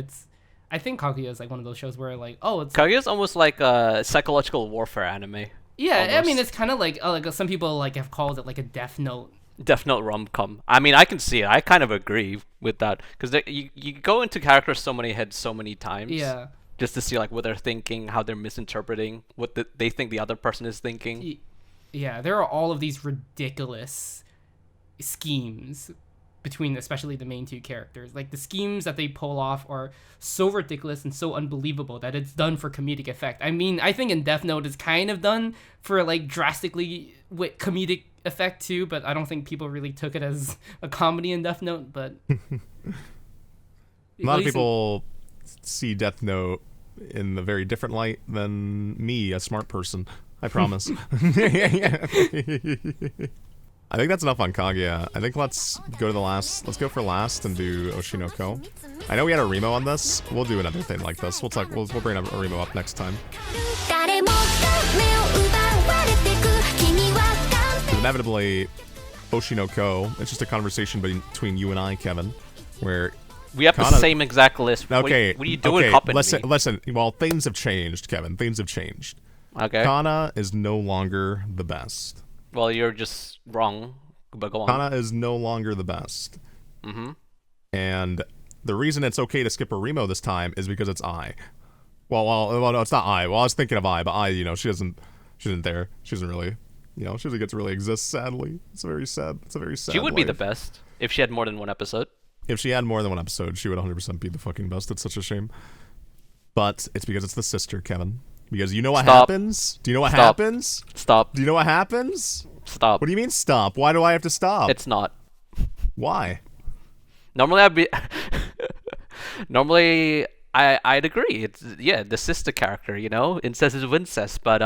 I think Kaguya is like one of those shows where like, oh, it's Kaguya is almost like a psychological warfare anime. Yeah, almost. I mean, it's kind of like some people like have called it like a Death Note rom-com. I mean, I can see it. I kind of agree with that because you go into characters so many heads so many times. Yeah. Just to see like what they're thinking, how they're misinterpreting, what they think the other person is thinking. Yeah, there are all of these ridiculous schemes between especially the main two characters. Like the schemes that they pull off are so ridiculous and so unbelievable that it's done for comedic effect. I mean, I think in Death Note it's kind of done for like drastically with comedic effect too, but I don't think people really took it as a comedy in Death Note. But a lot of people see Death Note in a very different light than me, a smart person. I promise. I I think that's enough on Kaguya. I think let's go to the last. Let's go for last and do Oshi no Ko. I know we had a Remo on this. We'll do another thing like this. We'll bring a Remo up next time. Inevitably, Oshi no Ko. It's just a conversation between you and I, Kevin, where we have the same exact list. Okay. What are you doing? Okay. Listen. Well, things have changed, Kevin. Things have changed. Okay. Kana is no longer the best. Well, you're just wrong, but go on. Kana is no longer the best. Mm-hmm. And the reason it's okay to skip a Remo this time is because it's I. Well, no, it's not I. Well, I was thinking of I, but I, she isn't there. She doesn't really, she doesn't get to really exist, sadly. It's very sad. She would life. be the best if she had more than one episode. If she had more than one episode, she would 100% be the fucking best. It's such a shame. But it's because it's the sister, Kevin. Because you know what happens? Do you know what happens? Stop. Do you know what happens? Stop. What do you mean stop? Why do I have to stop? It's not. Why? Normally I'd agree. It's the sister character, incest is incest, but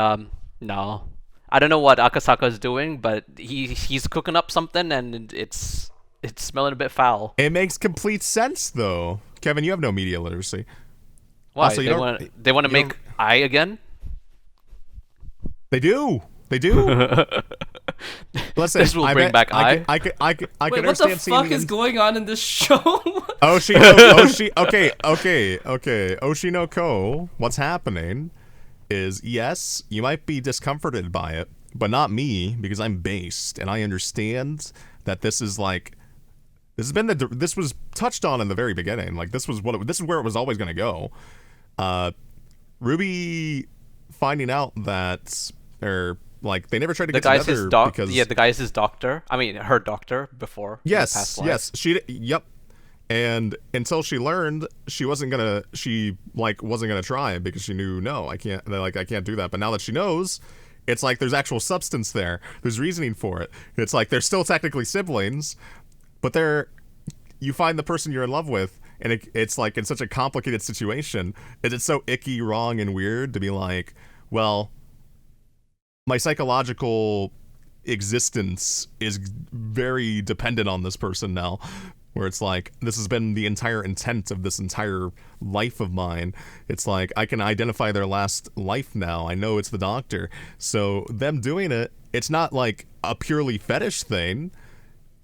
no. I don't know what Akasaka is doing, but he's cooking up something and it's smelling a bit foul. It makes complete sense though. Kevin, you have no media literacy. Why? Also, they want to make I again? They do. Listen, this will bring back I. I could Wait, understand. What the fuck is going on in this show? Oshi, okay. Oshi no Ko. What's happening is, yes, you might be discomforted by it, but not me, because I'm based and I understand that this is like. This was touched on in the very beginning. Like this is where it was always going to go. Ruby finding out that, or like they never tried to get together because the guy is his doctor. I mean, her doctor before. Yes. Yep. And until she learned, she wasn't gonna try because she knew I can't do that. But now that she knows, it's like there's actual substance there. There's reasoning for it. It's like they're still technically siblings. But you find the person you're in love with, and it's like in such a complicated situation, and it's so icky, wrong, and weird to be like, well, my psychological existence is very dependent on this person now, where it's like, this has been the entire intent of this entire life of mine. It's like, I can identify their last life now. I know it's the doctor. So them doing it, it's not like a purely fetish thing.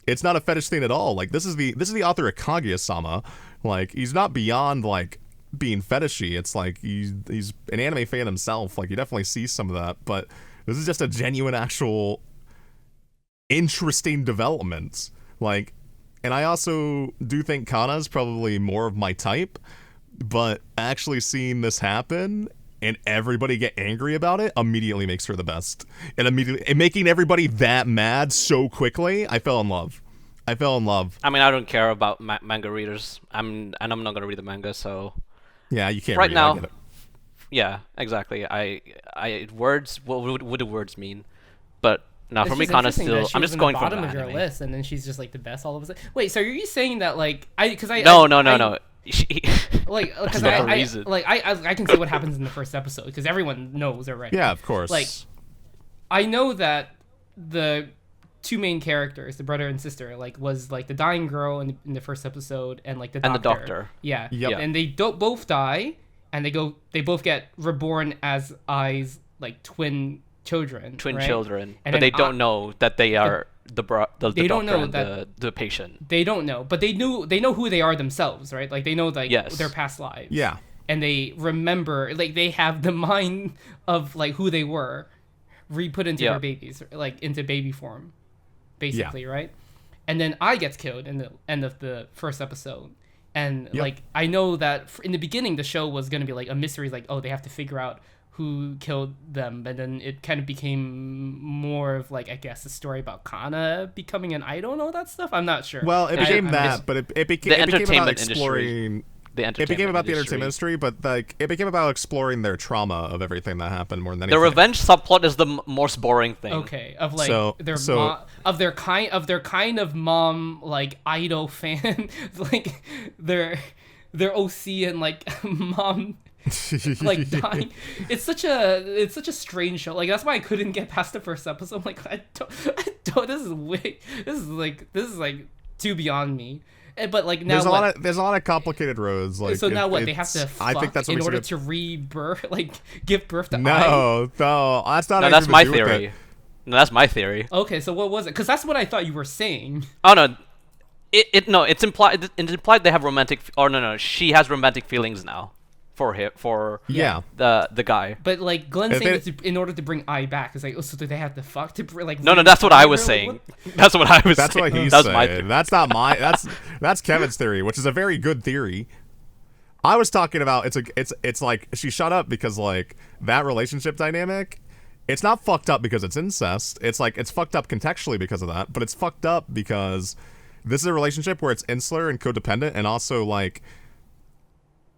It's not a fetish thing at all. Like this is the author of Kaguya-sama. Like he's not beyond like being fetishy. It's like he's an anime fan himself. Like you definitely see some of that. But this is just a genuine, actual, interesting development. Like, and I also do think Kana's probably more of my type. But actually seeing this happen and everybody get angry about it immediately makes her the best. And making everybody that mad so quickly, I fell in love. I mean, I don't care about manga readers. I'm not gonna read the manga, so. Yeah, you can't. Right read now. it. I get it. Yeah, exactly. Words. What do words mean? But now for me, Kana's still. I'm just going from the bottom of your list, and then she's just like the best all of a sudden. Wait, so are you saying that like No. Because I can see what happens in the first episode because everyone knows already. Yeah, of course. Like, I know that the two main characters, the brother and sister, like was like the dying girl in the first episode and like the doctor. And the doctor. Yeah. Yep. And they both die, and they both get reborn as Ai's like twin children. And but they don't know that they are the doctor and the patient. They don't know, but they know who they are themselves, right? Like they know like their past lives. Yeah. And they remember, like they have the mind of like who they were re-put into their babies, like into baby form, basically, right? And then I gets killed in the end of the first episode. And like I know that in the beginning the show was going to be like a mystery, like they have to figure out who killed them, but then it kind of became more of like, I guess, a story about Kana becoming an idol and all that stuff. I'm not sure. Well, it became but it became about exploring. It became about the entertainment industry, but like it became about exploring their trauma of everything that happened more than anything. The revenge subplot is the most boring thing. Okay, of like their kind of mom like idol fan, like their OC and like mom. Like dying. It's such a strange show. Like that's why I couldn't get past the first episode. I'm like I this is way. This is like too beyond me. But like now, there's a lot of complicated roads. Like, so now what? They have to fuck in order to rebirth, like give birth to. No, that's not. No, that's my theory. No, that's my theory. Okay, so what was it? Because that's what I thought you were saying. Oh no, it's implied. It's implied they have romantic. Or no, she has romantic feelings now for him, the guy. But like Glenn's saying, it's in order to bring I back. It's like, oh, so do they have to fuck to like? No, that's what I was saying. That's what I was. That's saying. what he's saying. That's not my. That's Kevin's theory, which is a very good theory. I was talking about it's like she shut up because like that relationship dynamic. It's not fucked up because it's incest. It's like it's fucked up contextually because of that, but it's fucked up because this is a relationship where it's insular and codependent, and also like.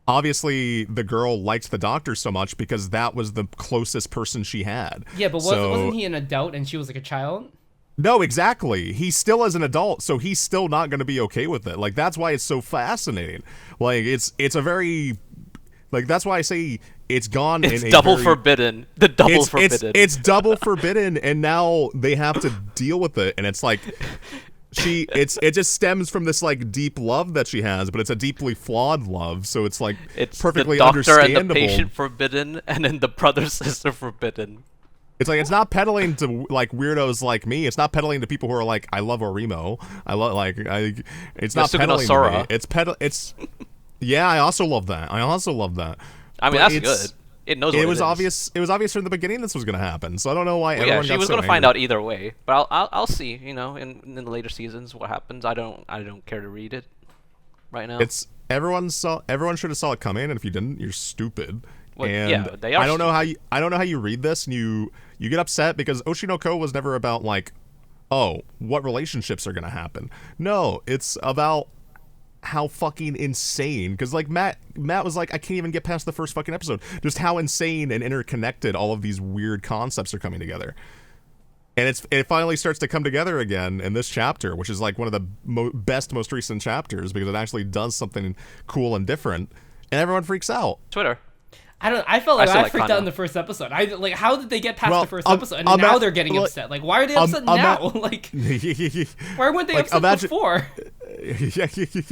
Obviously, the girl liked the doctor so much because that was the closest person she had. Yeah, but wasn't he an adult and she was like a child? No, exactly. He still is an adult, so he's still not going to be okay with it. Like, that's why it's so fascinating. Like, it's a very... Like, that's why I say it's gone in a double forbidden. The double forbidden. It's double forbidden, and now they have to deal with it, and it's like... it just stems from this like deep love that she has, but it's a deeply flawed love, so it's like it's perfectly the doctor understandable. And the patient forbidden, and then the brother sister forbidden. It's like it's not peddling to like weirdos like me. It's not peddling to people who are like, I love Orimo. It's not peddling to me. It's yeah. I also love that. I mean, that's good. It knows what it is. Obvious. It was obvious from the beginning this was going to happen. So I don't know why everyone got so she was going to find out either way. But I'll see. You know, in the later seasons, what happens. I don't care to read it right now. It's everyone should have saw it coming, and if you didn't, you're stupid. Well, and yeah, they are. I don't know how you read this and you get upset because Oshi no Ko was never about like, oh, what relationships are going to happen. No, it's about how fucking insane, because like Matt was like, I can't even get past the first fucking episode, just how insane and interconnected all of these weird concepts are coming together. And it finally starts to come together again in this chapter, which is like one of the most recent chapters, because it actually does something cool and different, and everyone freaks out. Twitter. I felt like I freaked out in the first episode. How did they get past the first episode? And now they're getting upset. Like, why are they upset now? Like, why weren't they upset before?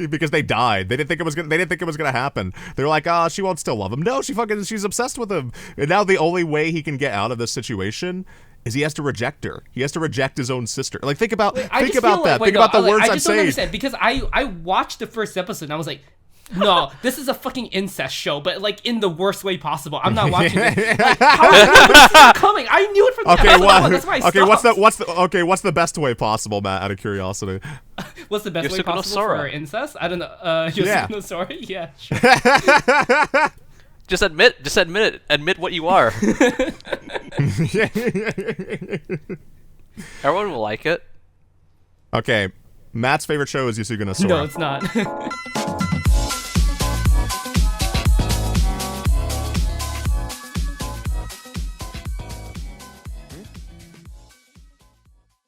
Because they died. They didn't think it was gonna happen. They're like, she won't still love him. No, she's obsessed with him. And now the only way he can get out of this situation is he has to reject her. He has to reject his own sister. Like, think about that. Think about the words I'm saying. I just don't understand, because I watched the first episode and I was like, no, this is a fucking incest show, but like in the worst way possible. I'm not watching it. Like, how is this coming? I knew it from the episode. That's why I stopped. What's the best way possible, Matt? Out of curiosity. What's the best way possible for incest? I don't know. Yosuke Sora? Yeah, sure. Just admit it. Admit what you are. Everyone will like it. Okay, Matt's favorite show is Yusuke no Sora. No, it's not.